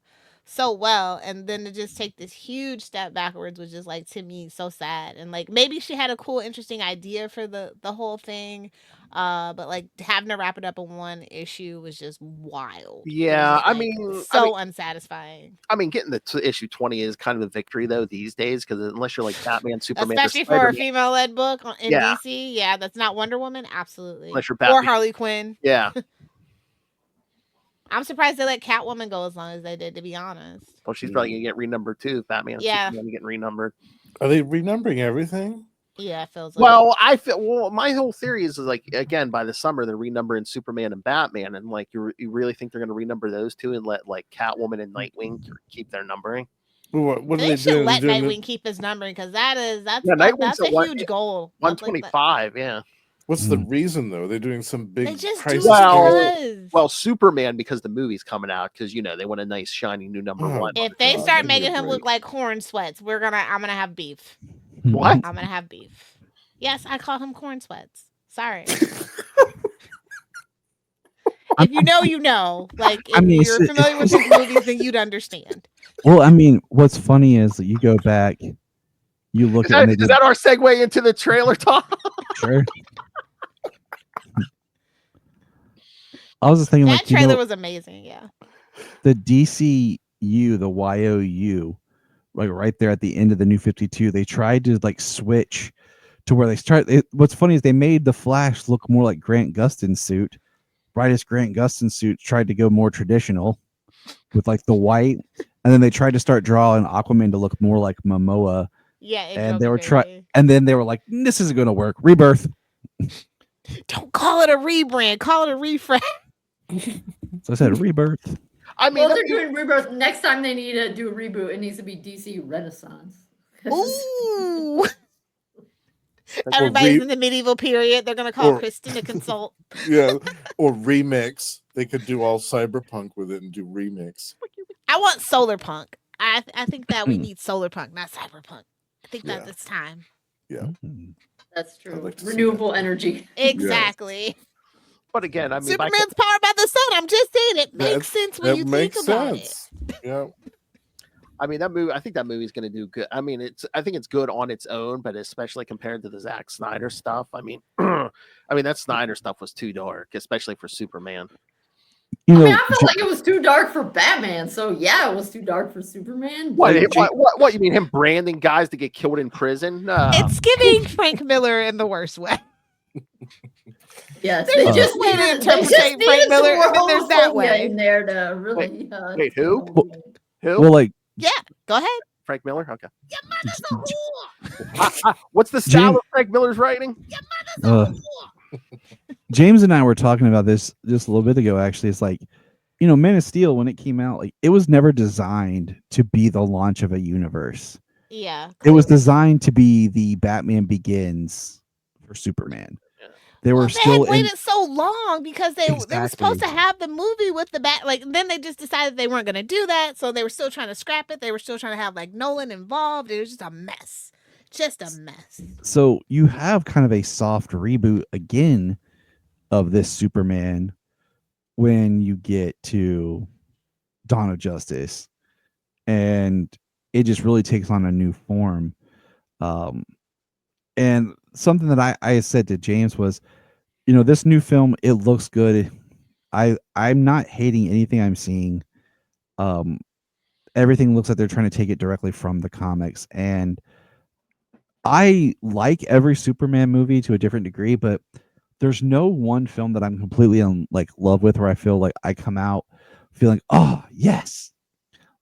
well, and then to just take this huge step backwards was just like, to me, so sad. And like, maybe she had a cool, interesting idea for the whole thing, but like having to wrap it up in one issue was just wild. Yeah, unsatisfying. I mean, getting to issue 20 is kind of a victory though these days, because unless you're like Batman, Superman, especially for a female-led book in DC, that's not Wonder Woman, absolutely, unless you're Batman or Harley Quinn. Yeah. I'm surprised they let Catwoman go as long as they did, to be honest. Well, she's probably gonna get renumbered too. Batman, Superman getting renumbered. Are they renumbering everything? Yeah, it feels like. Well, my whole theory is like, again, by the summer they're renumbering Superman and Batman, and like you really think they're gonna renumber those two and let like Catwoman and Nightwing keep their numbering? What they should let Nightwing keep his numbering, because that's a huge goal. 125, yeah. What's the reason though? They're doing some big price. Well, Superman, because the movie's coming out, because they want a nice shiny new number one. If they start making him look like Corn Sweats, I'm gonna have beef. What? I'm gonna have beef. Yes, I call him Corn Sweats. Sorry. If you know, you know. Like, if you're familiar with his movies, then you'd understand. Well, I mean, what's funny is that you go back, you look at is that our segue into the trailer talk? Sure. I was just thinking that trailer was amazing. Yeah. The DCU, the YOU, like right there at the end of the New 52, they tried to like switch to where what's funny is they made the Flash look more like Grant Gustin's suit. Brightest Grant Gustin suit tried to go more traditional with like the white, and then they tried to start drawing Aquaman to look more like Momoa. Yeah, and they were and then they were like, "This isn't going to work." Rebirth. Don't call it a rebrand. Call it a refresh. So I said Rebirth. I mean, they're doing Rebirth. Next time they need to do a reboot, it needs to be DC Renaissance. Ooh. Everybody's in the medieval period. They're going to call Kristen to consult. Yeah, or remix. They could do all cyberpunk with it and do remix. I want solar punk. I think that we need solar punk, not cyberpunk. I think that it's time. Yeah. That's true. Renewable energy. Exactly. Yeah. But again, I mean, Superman's powered by the sun. I'm just saying it makes sense when you think about it. Yeah. I mean, that movie. I think that movie's going to do good. I mean, I think it's good on its own, but especially compared to the Zack Snyder stuff. I mean, that Snyder stuff was too dark, especially for Superman. I felt like it was too dark for Batman. So yeah, it was too dark for Superman. What you mean? Him branding guys to get killed in prison? It's giving Frank Miller in the worst way. Yes, there's just way to interpret Frank Miller, and then there's that way in there to really. Wait, who? Who? Well, like, yeah, go ahead. Frank Miller. Okay. Your mother's a whore. What's the style of Frank Miller's writing? Your mother's a whore. James and I were talking about this just a little bit ago. Actually, it's like, Man of Steel, when it came out, like it was never designed to be the launch of a universe. Yeah, it was designed to be the Batman Begins for Superman. They were still had waited so long because they were supposed to have the movie with the bat. Like, then they just decided they weren't going to do that, so they were still trying to scrap it. They were still trying to have like Nolan involved. It was just a mess. So you have kind of a soft reboot again of this Superman when you get to Dawn of Justice, and it just really takes on a new form. And something that I said to James was, this new film, it looks good. I'm not hating anything I'm seeing. Everything looks like they're trying to take it directly from the comics, and I like every Superman movie to a different degree, but there's no one film that I'm completely in love with, where I feel like I come out feeling, oh yes,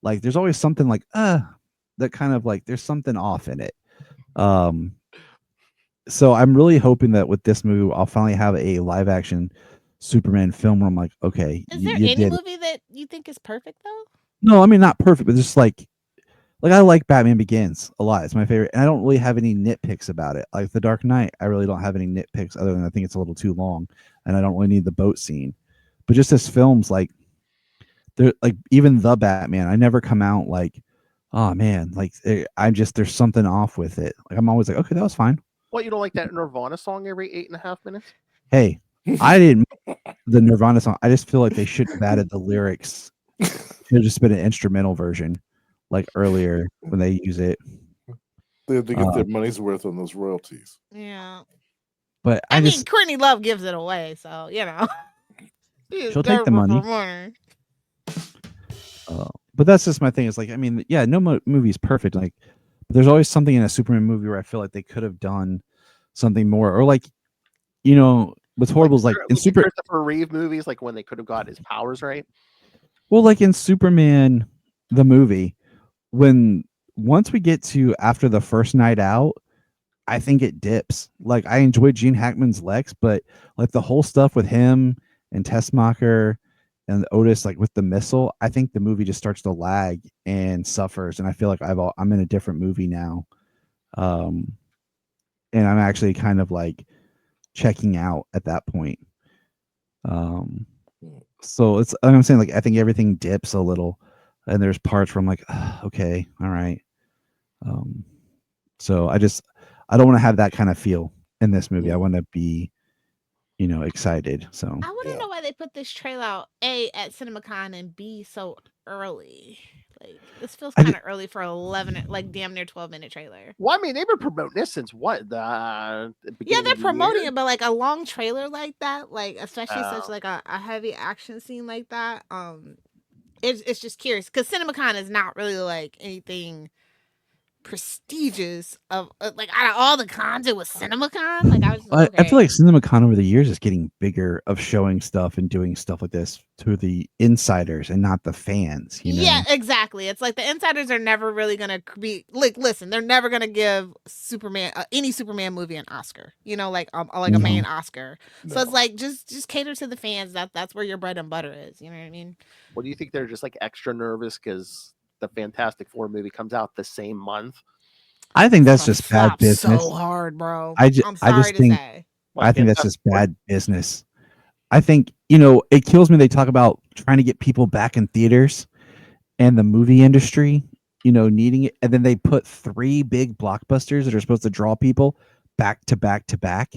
like there's always something like that kind of like there's something off in it. So I'm really hoping that with this movie, I'll finally have a live action Superman film where I'm like, okay, is there you any did movie that you think is perfect though? No, I mean not perfect, but just like I like Batman Begins a lot. It's my favorite, and I don't really have any nitpicks about it. Like The Dark Knight, I really don't have any nitpicks other than I think it's a little too long, and I don't really need the boat scene. But just as films, like they're like even the Batman, I never come out like, oh man, like I'm just there's something off with it. Like I'm always like, okay, that was fine. What, you don't like that Nirvana song every 8.5 minutes? Hey, I didn't the Nirvana song. I just feel like they should have added the lyrics. Should have just been an instrumental version, like earlier when they use it. They have to get their money's worth on those royalties. Yeah. But I mean, Courtney Love gives it away, so you know. She'll take the money. But that's just my thing. Is like, I mean, yeah, no movie is perfect. Like, but there's always something in a Superman movie where I feel like they could have done something more, or like, you know, what's horrible is like in Christopher Reeve movies, like when they could have got his powers right. Well, like in Superman, the movie, once we get to after the first night out, I think it dips. Like I enjoyed Gene Hackman's Lex, but like the whole stuff with him and Tessmacher and Otis, like with the missile, I think the movie just starts to lag and suffers. And I feel like I'm in a different movie now, and I'm actually kind of like checking out at that point. So it's I'm saying like I think everything dips a little, and there's parts where I'm like, okay, all right. So I don't want to have that kind of feel in this movie. I want to be, excited. So I want to know why they put this trailer out A at CinemaCon and B so early. Like this feels kind of early for 11, like damn near 12-minute trailer. Well, I mean, they've been promoting this since what? The yeah, they're promoting it, but like a long trailer like that, like especially such like a heavy action scene like that. It's just curious because CinemaCon is not really like anything prestigious of like out of all the cons it was CinemaCon. Like I was just I feel like CinemaCon over the years is getting bigger of showing stuff and doing stuff like this to the insiders and not the fans, Yeah, exactly. It's like the insiders are never really gonna be like, listen, they're never gonna give Superman any Superman movie an Oscar, like a main Oscar. So it's like just cater to the fans. That's where your bread and butter is. You know what I mean? Well, do you think they're just like extra nervous because the Fantastic Four movie comes out the same month? I think that's just bad business. So hard, bro. I think that's just bad business. I think it kills me. They talk about trying to get people back in theaters and the movie industry, needing it, and then they put 3 big blockbusters that are supposed to draw people back to back to back.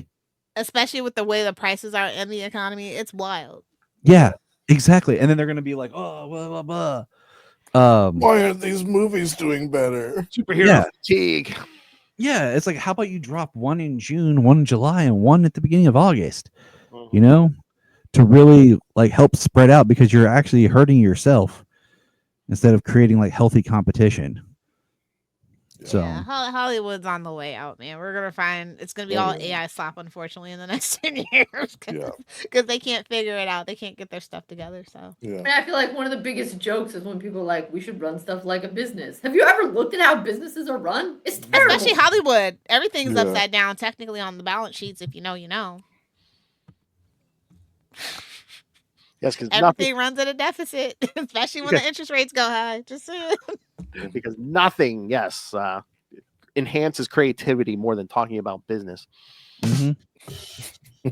Especially with the way the prices are in the economy, it's wild. Yeah, exactly. And then they're gonna be like, oh, blah blah blah. Why aren't these movies doing better? Superhero fatigue. Yeah, it's like, how about you drop one in June, one in July, and one at the beginning of August? To really like help spread out, because you're actually hurting yourself instead of creating like healthy competition. So Hollywood's on the way out, man. We're gonna find it's gonna be all AI slop, unfortunately, in the next 10 years because they can't figure it out. They can't get their stuff together. So and I feel like one of the biggest jokes is when people are like, we should run stuff like a business. Have you ever looked at how businesses are run? It's terrible. Especially Hollywood. Everything's upside down technically on the balance sheets. If you know, you know. Yes, because everything runs at a deficit, especially when the interest rates go high. Just because nothing, enhances creativity more than talking about business. Mm-hmm.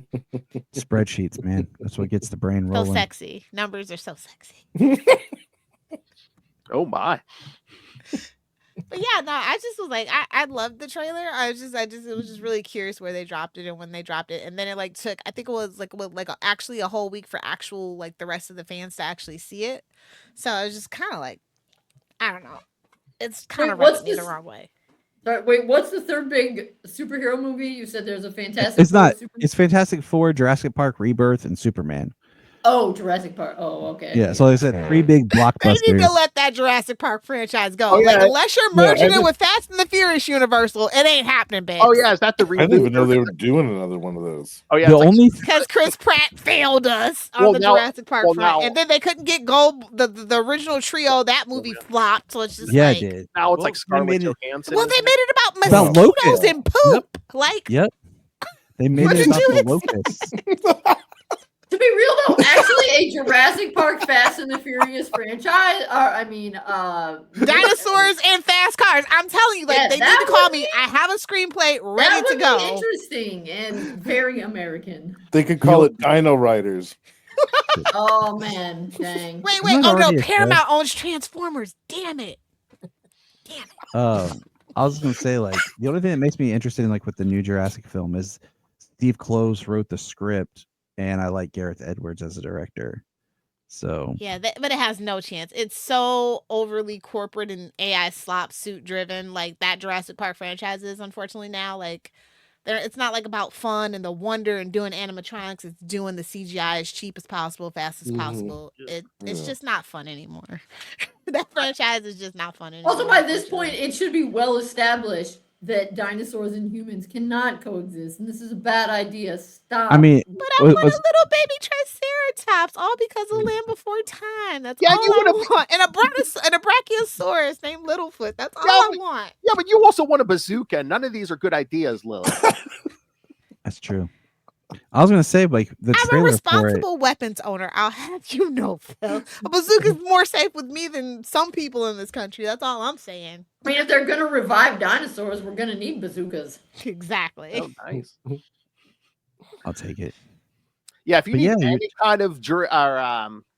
Spreadsheets, man. That's what gets the brain rolling. So sexy. Numbers are so sexy. Oh my. But yeah, no, I just was like, I loved the trailer. It was just really curious where they dropped it and when they dropped it. And then it like took, I think it was actually a whole week for actual, like the rest of the fans to actually see it. So it was just kind of like, I don't know. It's kind of rubbing me the wrong way. Sorry, wait, what's the third big superhero movie? You said there's a Fantastic It's not. It's Fantastic Four, Jurassic Park, Rebirth, and Superman. Oh, Jurassic Park. Oh, okay. Yeah, so they said 3 big blockbusters. They need to let that Jurassic Park franchise go. Oh, yeah. Like, unless you're merging it with Fast and the Furious Universal, it ain't happening, babe. Oh yeah, is that the reboot? I didn't even know they were doing another one of those. Oh yeah, because Chris Pratt failed us on Jurassic Park front, and then they couldn't get the original trio. That movie flopped, so it's just it did. Now it's like Scarlett Johansson. Well, they made it about mosquitoes and poop. Yep. They made it about the locusts. To be real though, actually, a Jurassic Park Fast and the Furious franchise, dinosaurs and fast cars. I'm telling you, they need to call me. I have a screenplay ready to go. Interesting and very American. They could call it Dino Riders. Oh man, dang. Wait. Oh no, Paramount owns Transformers. Damn it. I was gonna say, like, the only thing that makes me interested in, like, with the new Jurassic film is Steve Kloves wrote the script, and I like Gareth Edwards as a director. So yeah, but it has no chance. It's so overly corporate and AI slop suit driven, like that Jurassic Park franchise is, unfortunately, now. Like, it's not like about fun and the wonder and doing animatronics. It's doing the CGI as cheap as possible, fast as possible. It's just not fun anymore. That franchise is just not fun anymore. Also, by this point, it should be well established that dinosaurs and humans cannot coexist, and this is a bad idea. Stop. I mean, but I want a little baby Triceratops, all because of Land Before Time. That's all I want. And a Brachiosaurus named Littlefoot. That's all I want. Yeah, but you also want a bazooka. None of these are good ideas, Lilith. That's true. I was gonna say, like, the trailer I'm a responsible weapons owner. I'll have you know, Phil. A bazooka is more safe with me than some people in this country. That's all I'm saying. I mean, if they're gonna revive dinosaurs, we're gonna need bazookas. Exactly. Oh, nice. I'll take it. Yeah, if you need any kind of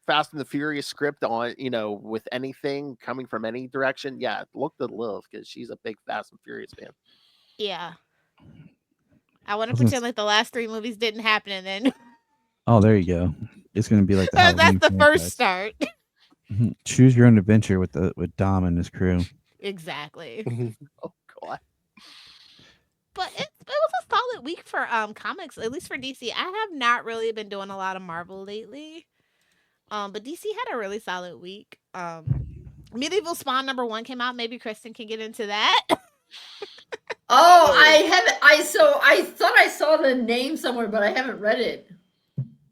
Fast and the Furious script on, with anything coming from any direction, look to Lilith because she's a big Fast and Furious fan. Yeah. I want to pretend like the last 3 movies didn't happen, and then. Oh, there you go. It's gonna be like that's the first start. Choose your own adventure with Dom and his crew. Exactly. Oh God. But it was a solid week for comics, at least for DC. I have not really been doing a lot of Marvel lately. But DC had a really solid week. Medieval Spawn #1 came out. Maybe Kristen can get into that. Oh, I haven't. I thought I saw the name somewhere, but I haven't read it.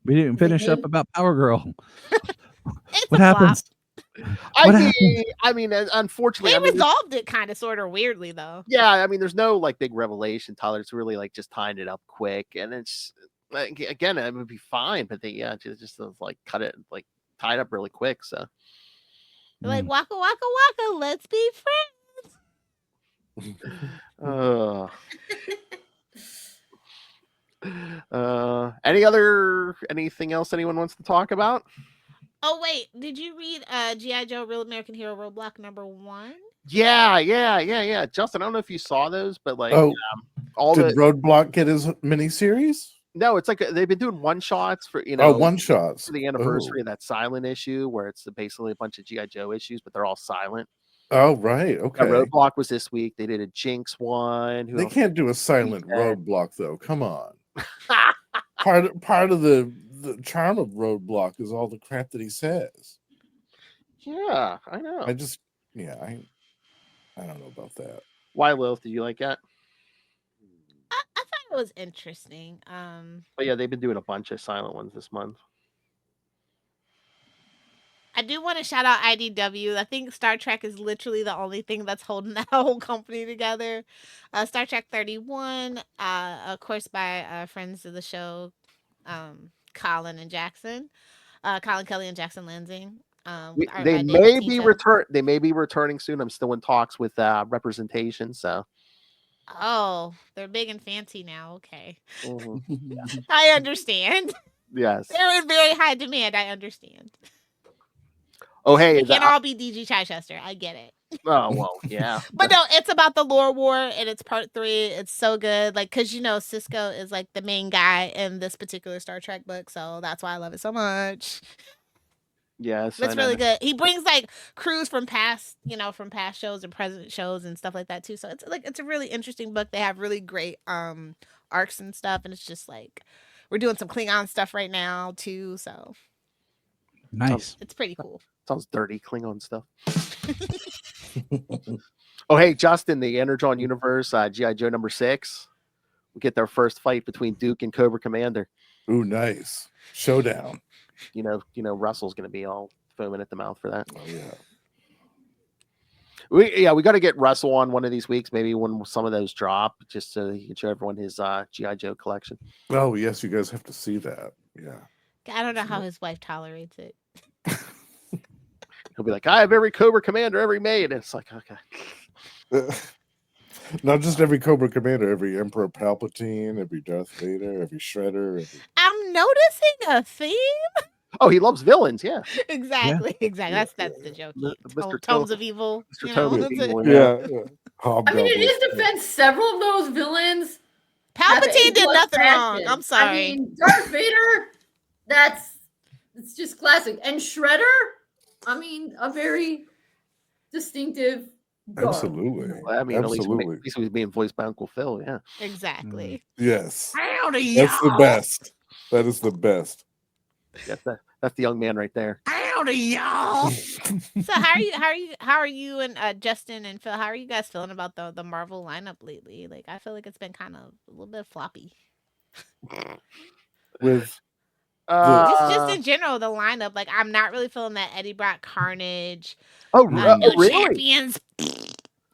We didn't finish up about Power Girl. What happens? I mean, unfortunately, they resolved it kind of sort of weirdly, though. Yeah, I mean, there's no like big revelation, Tyler. It's really like just tying it up quick, and it's like, again, it would be fine, but they just like cut it, like tie it up really quick. So, like waka waka waka, let's be friends. Anything else anyone wants to talk about? Oh wait, did you read G.I. Joe Real American Hero Roadblock #1? Yeah. Justin, I don't know if you saw those, but like, did Roadblock get his miniseries? No, it's like they've been doing one shots for one shots for the anniversary of that silent issue where it's basically a bunch of G.I. Joe issues, but they're all silent. Oh, right. Okay. Roadblock was this week. They did a Jinx one. They can't do a silent Roadblock, though. Come on. part of the charm of Roadblock is all the crap that he says. Yeah, I know. I don't know about that. Why, Lilith? Did you like that? I thought it was interesting. But yeah, they've been doing a bunch of silent ones this month. I do want to shout out IDW. I think Star Trek is literally the only thing that's holding that whole company together. Star Trek 31, of course, by friends of the show, Colin and Jackson, Colin Kelly and Jackson Lansing. They may be returning soon. I'm still in talks with representation. So. Oh, they're big and fancy now. Okay, mm-hmm. I understand. Yes, they're in very high demand. I understand. Oh, hey, it can't all be DG Chichester. I get it. Oh, well, yeah. But no, it's about the lore war, and it's part 3. It's so good. Like, because, Cisco is, like, the main guy in this particular Star Trek book, so that's why I love it so much. Yes. It's really good. He brings, like, crews from past shows and present shows and stuff like that, too. So it's a really interesting book. They have really great arcs and stuff, and it's just, like, we're doing some Klingon stuff right now, too, so Nice. It's pretty cool. Sounds dirty, Klingon stuff. Oh, hey, Justin, the Energon Universe, G.I. Joe #6. We get their first fight between Duke and Cobra Commander. Ooh, nice. Showdown. You know, Russell's going to be all foaming at the mouth for that. Oh, yeah. We got to get Russell on one of these weeks, maybe when some of those drop, just so he can show everyone his G.I. Joe collection. Oh, yes, you guys have to see that. Yeah. I don't know how his wife tolerates it. He'll be like, I have every Cobra Commander ever made. And it's like, okay. Not just every Cobra Commander, every Emperor Palpatine, every Darth Vader, every Shredder. I'm noticing a theme. Oh, he loves villains, yeah. Exactly. That's the joke. Mr. Tomes of Evil. Mr. Tomes of Evil, yeah. I mean, in his defense, several of those villains. Palpatine did nothing wrong. I'm sorry. I mean, Darth Vader, it's just classic. And Shredder, I mean, a very distinctive guard. Absolutely. Well, I mean, at least he was being voiced by Uncle Phil, yeah. Exactly. Yes. Howdy, that's the best. That is the best. That's the young man right there. Howdy, y'all. So how are you and Justin and Phil, how are you guys feeling about the Marvel lineup lately? Like, I feel like it's been kind of a little bit floppy. With just in general, the lineup, like, I'm not really feeling that Eddie Brock Carnage. New really? Champions.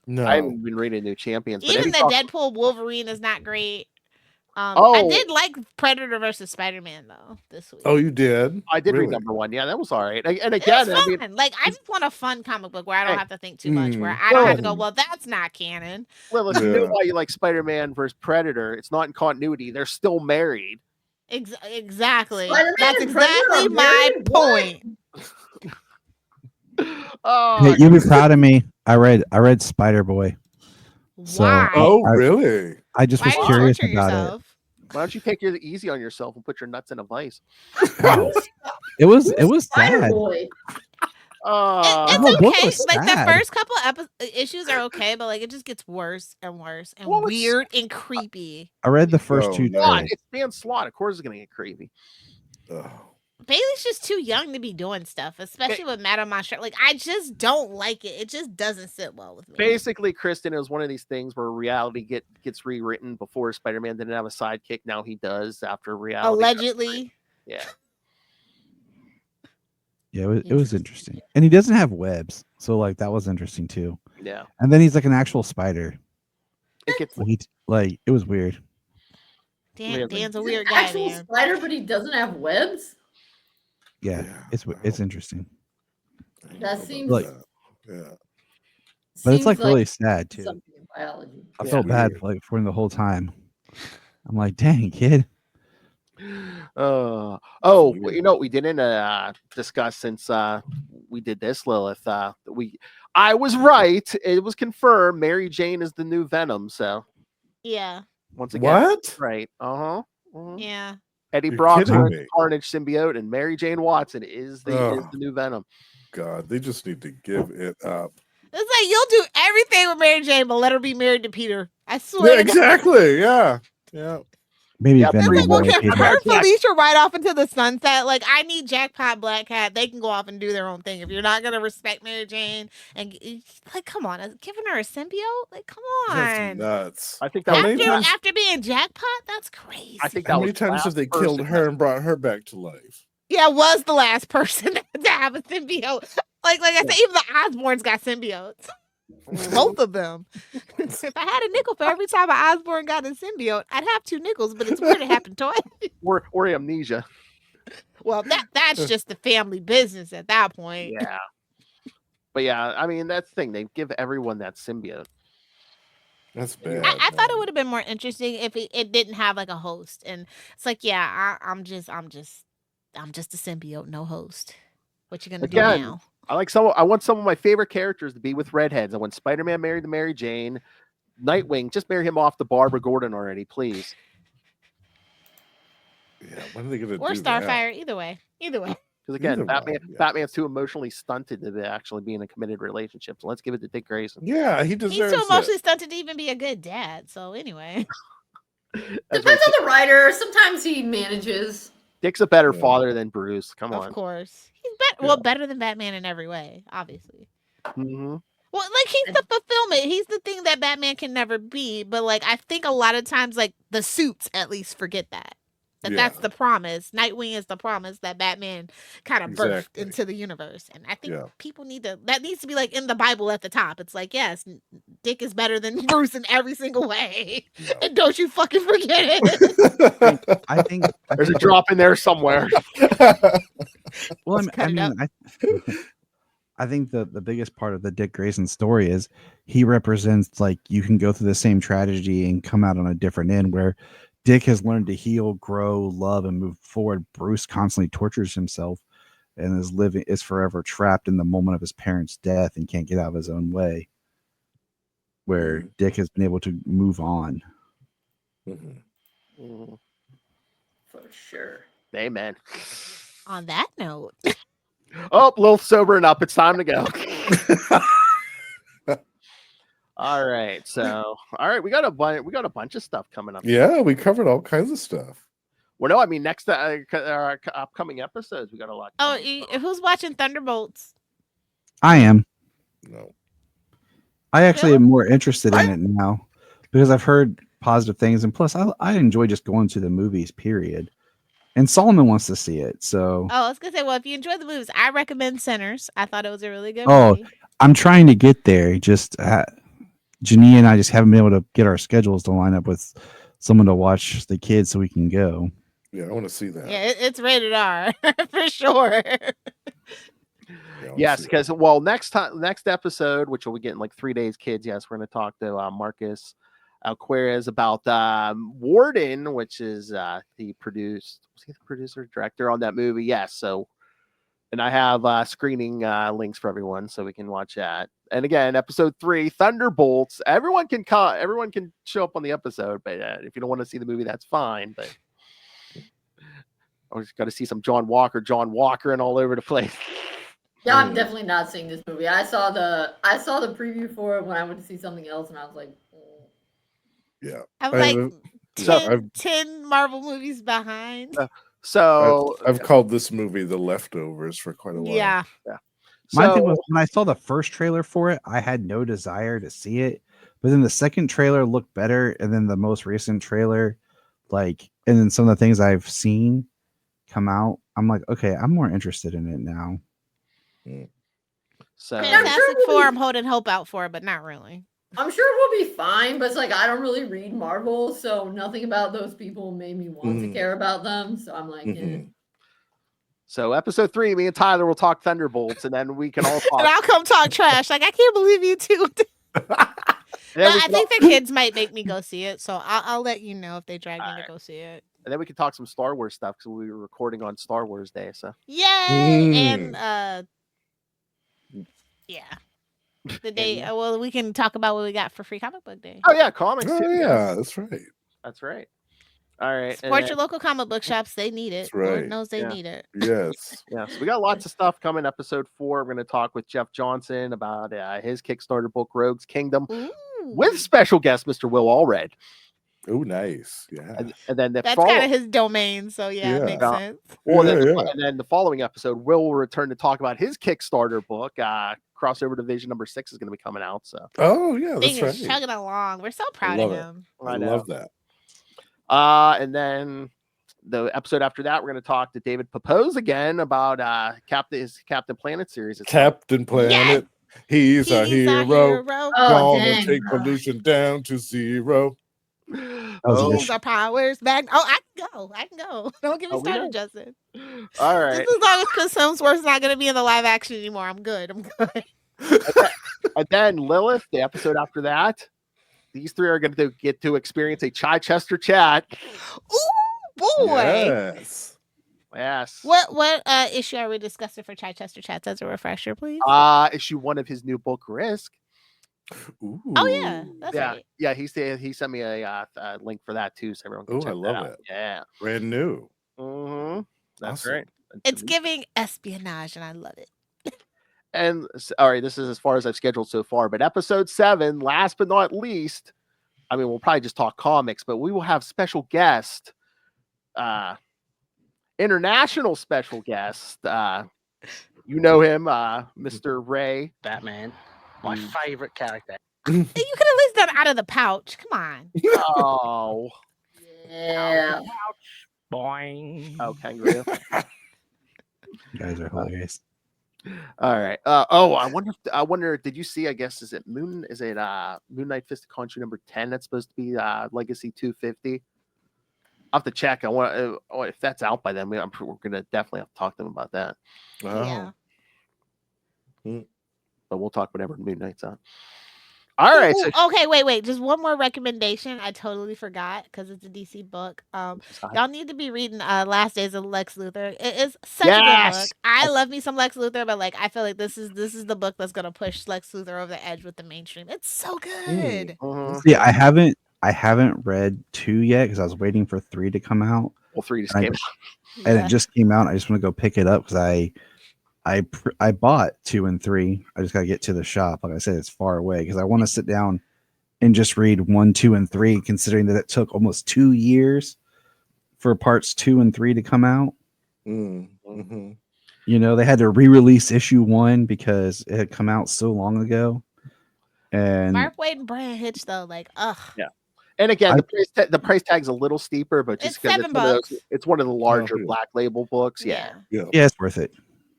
No, I haven't been reading New Champions. But even the Deadpool Wolverine is not great. I did like Predator versus Spider-Man though this week. Oh, you did? I did read #1. Yeah, that was all right. And again, I mean, like, I just want a fun comic book where I don't have to think too much, where I don't have to go, well, that's not canon. Well, listen, you know why you like Spider-Man versus Predator? It's not in continuity. They're still married. Exactly. That's exactly my point. Hey, you'll be proud of me. I read Spider-Boy. So really? I just was curious about it. Why don't you take it easy on yourself and put your nuts in a vice? It was sad. It's okay. Like, the first couple issues are okay, but like, it just gets worse and worse and weird and creepy. I read the first two. It's Dan Slott. Of course, it's gonna get creepy. Bailey's just too young to be doing stuff, especially with Madame Monstro. Like, I just don't like it. It just doesn't sit well with me. Basically, Kristen, it was one of these things where reality gets rewritten. Before Spider-Man didn't have a sidekick, now he does after reality. Allegedly. Yeah. Yeah, it was interesting. And he doesn't have webs. So, like, that was interesting, too. Yeah. And then he's like an actual spider. It was weird. Dan's a weird guy. Actual spider, but he doesn't have webs? Yeah, it's interesting. That seems like, but it's like really sad too. Biology. I felt bad for him the whole time. I'm like, dang, kid. You know what we didn't discuss since we did this, Lilith. I was right. It was confirmed. Mary Jane is the new Venom. So yeah. Once again, what? Right? Yeah. Eddie Brock, Carnage symbiote, and Mary Jane Watson is the new Venom. God, they just need to give it up. It's like, you'll do everything with Mary Jane, but let her be married to Peter. I swear. Yeah, exactly. Yeah. Maybe Venom. Like, her Felicia right off into the sunset. Like, I need Jackpot, Black Cat. They can go off and do their own thing. If you're not gonna respect Mary Jane, and like, come on, giving her a symbiote, like, come on, that's nuts. I think that after being Jackpot, that's crazy. I think how many times have they killed her and brought her back to life? Yeah, was the last person to have a symbiote. Like I said, even the Osborns got symbiotes. Both of them. If I had a nickel for every time an Osborn got a symbiote, I'd have 2 nickels, but it's weird it happened twice. Or amnesia. Well, that's just the family business at that point. Yeah. But yeah, I mean, that's the thing. They give everyone that symbiote. That's bad. I thought it would have been more interesting if it didn't have like a host. And it's like, yeah, I'm just a symbiote, no host. What you gonna do now? I want some of my favorite characters to be with redheads. I want Spider-Man married to Mary Jane. Nightwing, just marry him off to Barbara Gordon already, please. Yeah, when are they gonna do or Starfire? Either way. Because again, Batman's too emotionally stunted to actually be in a committed relationship. So let's give it to Dick Grayson. Yeah, he deserves He's too emotionally stunted to even be a good dad. So anyway. Depends on the writer. Sometimes he manages. Dick's a better father than Bruce. Come on. Of course. better than Batman in every way, obviously. Mm-hmm. Well, like, he's the fulfillment. He's the thing that Batman can never be. But, like, I think a lot of times, like, the suits at least forget that. That's the promise. Nightwing is the promise that Batman kind of birthed into the universe. And I think people that needs to be, like, in the Bible at the top. It's like, yes, Dick is better than Bruce in every single way. No. And don't you fucking forget it. I think there's a drop in there somewhere. Well, I think the biggest part of the Dick Grayson story is he represents, like, you can go through the same tragedy and come out on a different end, where Dick has learned to heal, grow, love, and move forward. Bruce constantly tortures himself and is forever trapped in the moment of his parents' death and can't get out of his own way, where Dick has been able to move on. Mm-hmm. For sure. Amen. On that note. Oh, a little sobering up. It's time to go. All right. We got a bunch of stuff coming up. Yeah, we covered all kinds of stuff. Well, no, I mean, next our upcoming episodes, we got a lot. Who's watching Thunderbolts? I am. No. I actually am more interested in it now because I've heard positive things, and plus, I enjoy just going to the movies. Period. And Solomon wants to see it, so. Oh, I was gonna say, well, if you enjoy the movies, I recommend Sinners. I thought it was a really good movie. I'm trying to get there. Just Janine and I just haven't been able to get our schedules to line up with someone to watch the kids so we can go. Yeah, I want to see that. Yeah, it's rated R for sure. Yes, because next episode, which we'll get in like 3 days, kids. Yes, we're going to talk to Marcus Alquerez about Warden, which is was he the producer director on that movie? Yes. So, and I have screening links for everyone so we can watch that. And again, episode 3, Thunderbolts. Everyone can show up on the episode, but if you don't want to see the movie, that's fine. But I just got to see some John Walker and all over the place. Yeah, I'm definitely not seeing this movie. I saw the preview for it when I went to see something else, and I was like, yeah, I'm like 10 Marvel movies behind. So I've called this movie The Leftovers for quite a while. Yeah. My thing was, when I saw the first trailer for it, I had no desire to see it. But then the second trailer looked better, and then the most recent trailer, and then some of the things I've seen come out, I'm like, okay, I'm more interested in it now. So Fantastic Four, I'm holding hope out for, but not really. I'm sure we'll be fine, but it's like I don't really read Marvel, so nothing about those people made me want to care about them. So I'm like, So episode 3, me and Tyler will talk Thunderbolts, and then we can all talk. And I'll come talk trash. Like, I can't believe you two. I think the kids might make me go see it, so I'll let you know if they drag me to go see it. And then we can talk some Star Wars stuff because we were recording on Star Wars Day. So yay! And the day. Well, we can talk about what we got for Free Comic Book Day. Oh yeah, comics. Oh too, yeah, that's right. That's right. All right. Support your local comic book shops. They need it. That's right. Lord knows they need it. Yes. Yeah. So we got lots of stuff coming. Episode 4, we're going to talk with Jeff Johnson about his Kickstarter book, Rogue's Kingdom, with special guest Mr. Will Allred. Oh, nice. Yeah. And then that's kind of his domain. So it makes sense. Well, and then the following episode, Will will return to talk about his Kickstarter book. Crossover Division number 6 is going to be coming out. So. Oh yeah, that's right. Chugging along. We're so proud of him. I love that. And then the episode after that, we're going to talk to David Papose again about his Captain Planet series. Captain Planet. Yes. He's a hero. Gonna take pollution down to 0. Use our powers back. I can go. Don't get me started, Justin. All right. Just as long as Chris Hemsworth's not going to be in the live action anymore, I'm good. And then Lilith, the episode after that, these 3 are going to get to experience a Chichester chat. Ooh, boy. Yes. What issue are we discussing for Chichester chats as a refresher, please? Issue 1 of his new book, Risk. Ooh. Oh yeah, that's right. Yeah. He sent me a link for that too, so everyone can check I love that out. it. Yeah, brand new. That's awesome. great. It's giving espionage, and I love it. And all right, this is as far as I've scheduled so far. But episode 7, last but not least, I mean, we'll probably just talk comics, but we will have special guest, international special guest, You know him, Mr. Ray. Batman. My favorite character. You could at least done out of the pouch. Come on. Oh. Yeah. Boing. Oh, kangaroo. You guys are hilarious. All right. I wonder. Did you see? I guess is it Moon Knight Fist of Khonshu number 10? That's supposed to be Legacy 250. I'll have to check. I want if that's out by then. We're gonna definitely have to talk to them about that. Yeah. But we'll talk whenever Moon Knight's on. All right. Okay, wait. Just one more recommendation. I totally forgot because it's a DC book. Y'all need to be reading Last Days of Lex Luthor. It is such a good book. I love me some Lex Luthor, but like I feel like this is the book that's gonna push Lex Luthor over the edge with the mainstream. It's so good. Yeah, I haven't read 2 yet because I was waiting for 3 to come out. Well, 3 just came out. And it just came out. I just want to go pick it up because I bought 2 and 3. I just got to get to the shop. Like I said, it's far away because I want to sit down and just read 1, 2, and 3, considering that it took almost 2 years for parts 2 and 3 to come out. Mm-hmm. You know, they had to re-release issue 1 because it had come out so long ago. And Mark Waid and Brian Hitch, though, like, ugh. Yeah. And again, the price tag's a little steeper, but just because it's one of the larger Black Label books. Yeah, it's worth it.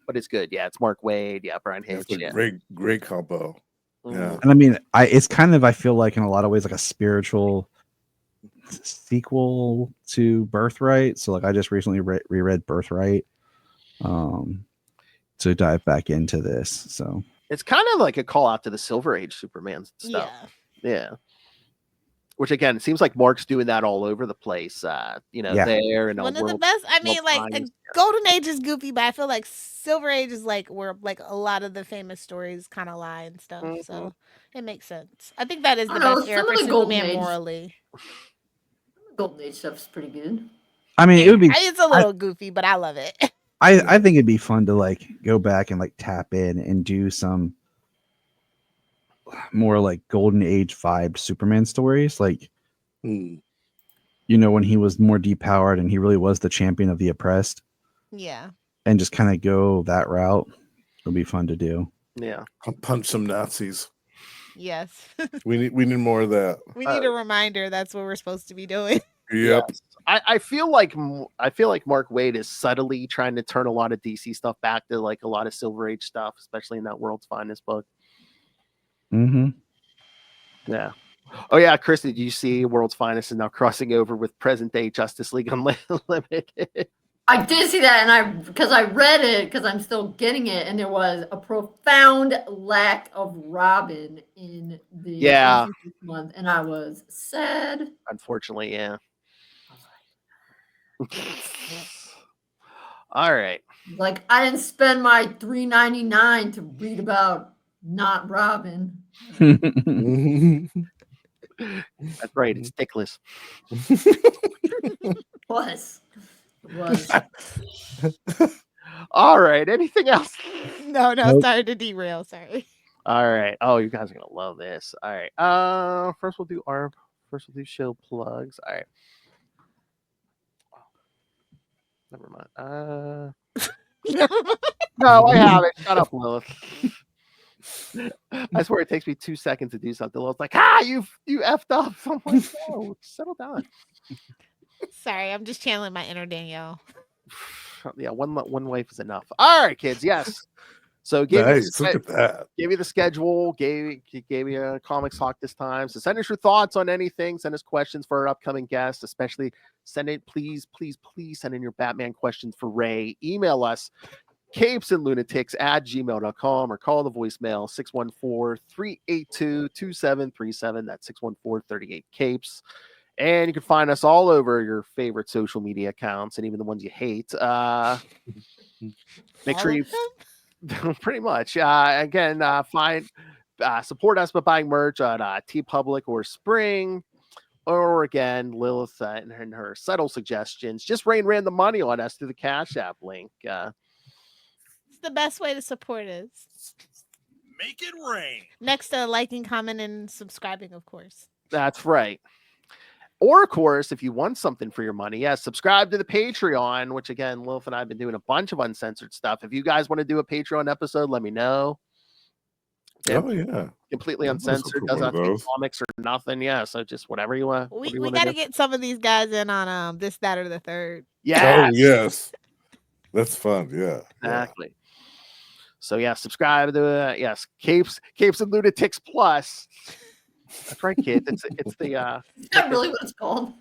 But it's good. Yeah, it's Mark Waid. Yeah, Brian Hitch. It's a great combo. Yeah, and I mean, it's kind of, I feel like in a lot of ways like a spiritual sequel to Birthright. So like I just recently reread Birthright to dive back into this. So it's kind of like a call out to the Silver Age Superman stuff. Yeah. Which again, it seems like Mark's doing that all over the place. There and one of the best. I mean, like Golden Age is goofy, but I feel like Silver Age is like where like a lot of the famous stories kind of lie and stuff. So it makes sense. I think that is the best era for Superman morally. Golden Age stuff's pretty good. I mean, it would be. It's a little goofy, but I love it. I think it'd be fun to like go back and like tap in and do some more like Golden Age vibe Superman stories, like you know, when he was more depowered and he really was the champion of the oppressed. Yeah. And just kind of go that route. It'll be fun to do. Yeah. I'll punch some Nazis. Yes. we need more of that. We need a reminder that's what we're supposed to be doing. Yep. Yes. I feel like Mark Waid is subtly trying to turn a lot of DC stuff back to like a lot of Silver Age stuff, especially in that World's Finest book. Yeah. Oh yeah, Kristen, did you see World's Finest is now crossing over with present day Justice League Unlimited? I did see that, and because I read it because I'm still getting it, and there was a profound lack of Robin in the month, and I was sad. Unfortunately, yeah. All right. Like I didn't spend my $3.99 to read about not Robin. That's right. It's dickless. It was. All right. Anything else? No. Nope. Sorry to derail. Sorry. All right. Oh, you guys are gonna love this. All right. First we'll do show plugs. All right. Never mind. No, I haven't. Shut up, Lilith. I swear it takes me 2 seconds to do something. Lilith's like, you effed up. So I'm like, no, settle down. Sorry, I'm just channeling my inner Danielle. Yeah, one wife is enough. All right, kids. Yes. So look at that. Gave you the schedule. Gave you a comics talk this time. So send us your thoughts on anything. Send us questions for our upcoming guests. Especially please send in your Batman questions for Ray. Email us CapesandLunatics@gmail.com or call the voicemail 614-382-2737. That's 614-38-CAPES. And you can find us all over your favorite social media accounts and even the ones you hate. Make sure you pretty much support us by buying merch at TeePublic or Spring, or again Lilith and her subtle suggestions. Just rain random money on us through the Cash App link. It's the best way to support us. Make it rain. Next to liking, comment, and subscribing, of course. That's right. Or, of course, if you want something for your money, subscribe to the Patreon, which, again, Lilith and I have been doing a bunch of uncensored stuff. If you guys want to do a Patreon episode, let me know. Oh, yeah. Completely uncensored. Doesn't have to be comics or nothing. Yeah, so just whatever you want. We got to get some of these guys in on this, that, or the third. Yeah. Oh, yes. That's fun. Yeah. Exactly. So, subscribe to, Capes and Lunatics Plus. That's right, kid. It's the Is that really what it's called?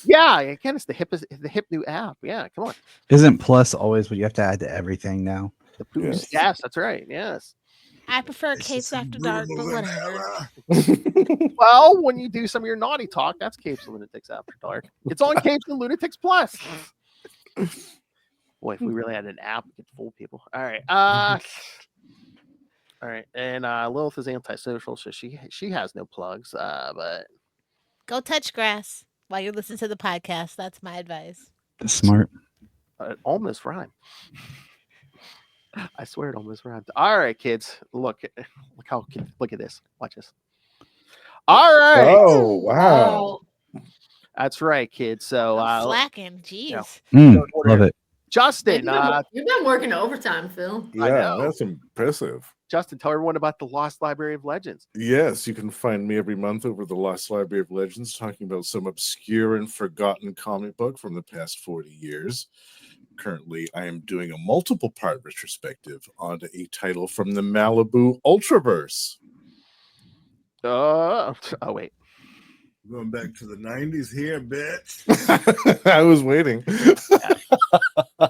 again, it's the hip new app. Yeah, come on. Isn't Plus always what you have to add to everything now? The boost. Yes, that's right. Yes. I prefer Capes After Dark, but whatever. Well, when you do some of your naughty talk, that's Capes and Lunatics After Dark. It's on Capes and Lunatics Plus. Boy, if we really had an app, we could fool people. All right. All right. And Lilith is antisocial, so she has no plugs. But go touch grass while you're listening to the podcast. That's my advice. That's smart. Almost rhyme. I swear it almost rhymed. All right, kids. Look at this. Watch this. All right. Oh, wow. That's right, kids. So slacking. Jeez. Love it. Justin. You've been working overtime, Phil. Yeah, that's impressive. Justin, tell everyone about the Lost Library of Legends. Yes, you can find me every month over the Lost Library of Legends, talking about some obscure and forgotten comic book from the past 40 years. Currently, I am doing a multiple-part retrospective on a title from the Malibu Ultraverse. Wait. Going back to the 90s here, bitch. I was waiting.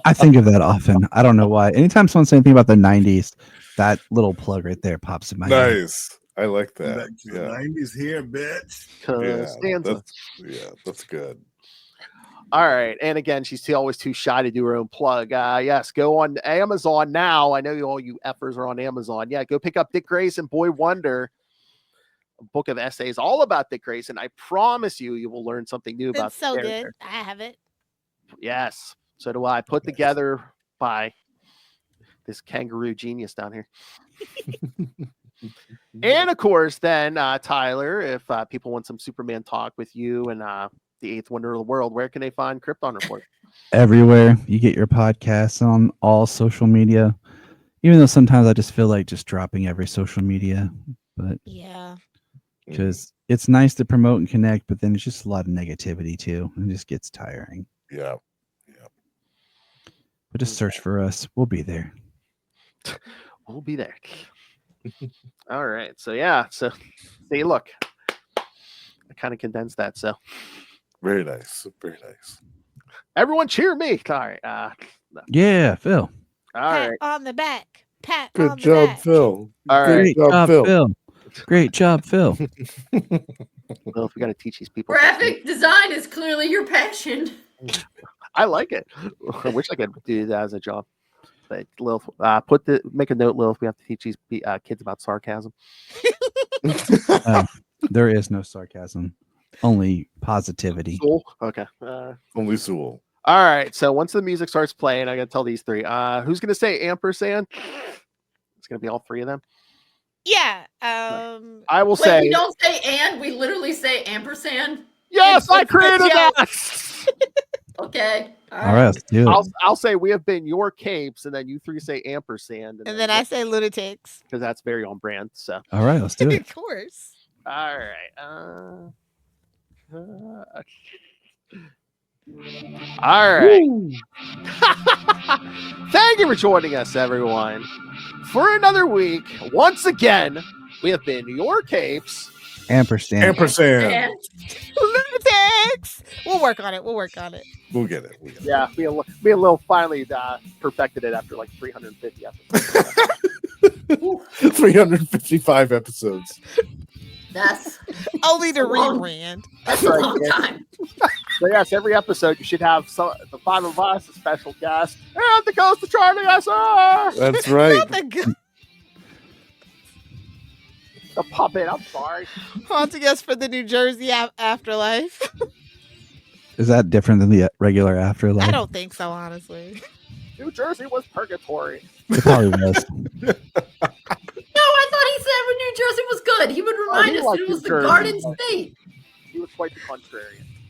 I think of that often. I don't know why. Anytime someone says anything about the 90s, that little plug right there pops in my head. Nice. I like that. Back to the 90s here, bitch. That's good. All right. And again, she's always too shy to do her own plug. Go on Amazon now. I know all you effers are on Amazon. Yeah, go pick up Dick Grayson, Boy Wonder, a book of essays all about Dick Grayson. I promise you will learn something new about it's so good. I have it. Yes. So do I. Put together by this kangaroo genius down here. And of course, then Tyler, if people want some Superman talk with you and the eighth wonder of the world, where can they find Krypton Report? Everywhere you get your podcasts, on all social media, even though sometimes I just feel like just dropping every social media, but because it's nice to promote and connect, but then it's just a lot of negativity too, and it just gets tiring. Yeah. But just search for us. We'll be there. We'll be there. All right. So see, look, I kind of condensed that. So very nice. Very nice. Everyone cheer me. All right. Yeah, Phil. All Pat right. on the back. Pat Good on the job, back. Phil. All right. Great job, Phil. Great job, Phil. Well, if we got to teach these people. Graphic design is clearly your passion. I like it. I wish I could do that as a job. But Lilith, make a note, Lilith. We have to teach these kids about sarcasm. There is no sarcasm, only positivity. Soul? Okay. Only Soul. All right. So once the music starts playing, I got to tell these three. Who's going to say ampersand? It's going to be all three of them. Yeah. I will say. We don't say and. We literally say ampersand. Yes, I created that. Okay. All right, let's do it. I'll say we have been your capes, and then you three say ampersand, and then I say lunatics because that's very on brand. So all right, let's do it. Of course. All right. All right. Thank you for joining us, everyone, for another week. Once again, we have been your capes. Ampersand. Lunatics. We'll work on it. We'll get it. Yeah, we a little finally perfected it after like 350 episodes. 355 episodes. That's only the rebrand. That's a long time. So yes, every episode you should have the five of us, a special guest, and the ghost of Charlie SR. That's right. The puppet. I'm sorry. Haunting us for the New Jersey afterlife. Is that different than the regular afterlife? I don't think so, honestly. New Jersey was purgatory. It probably was. No, I thought he said when New Jersey was good. He would remind us that it was the Garden State. He was quite the contrarian.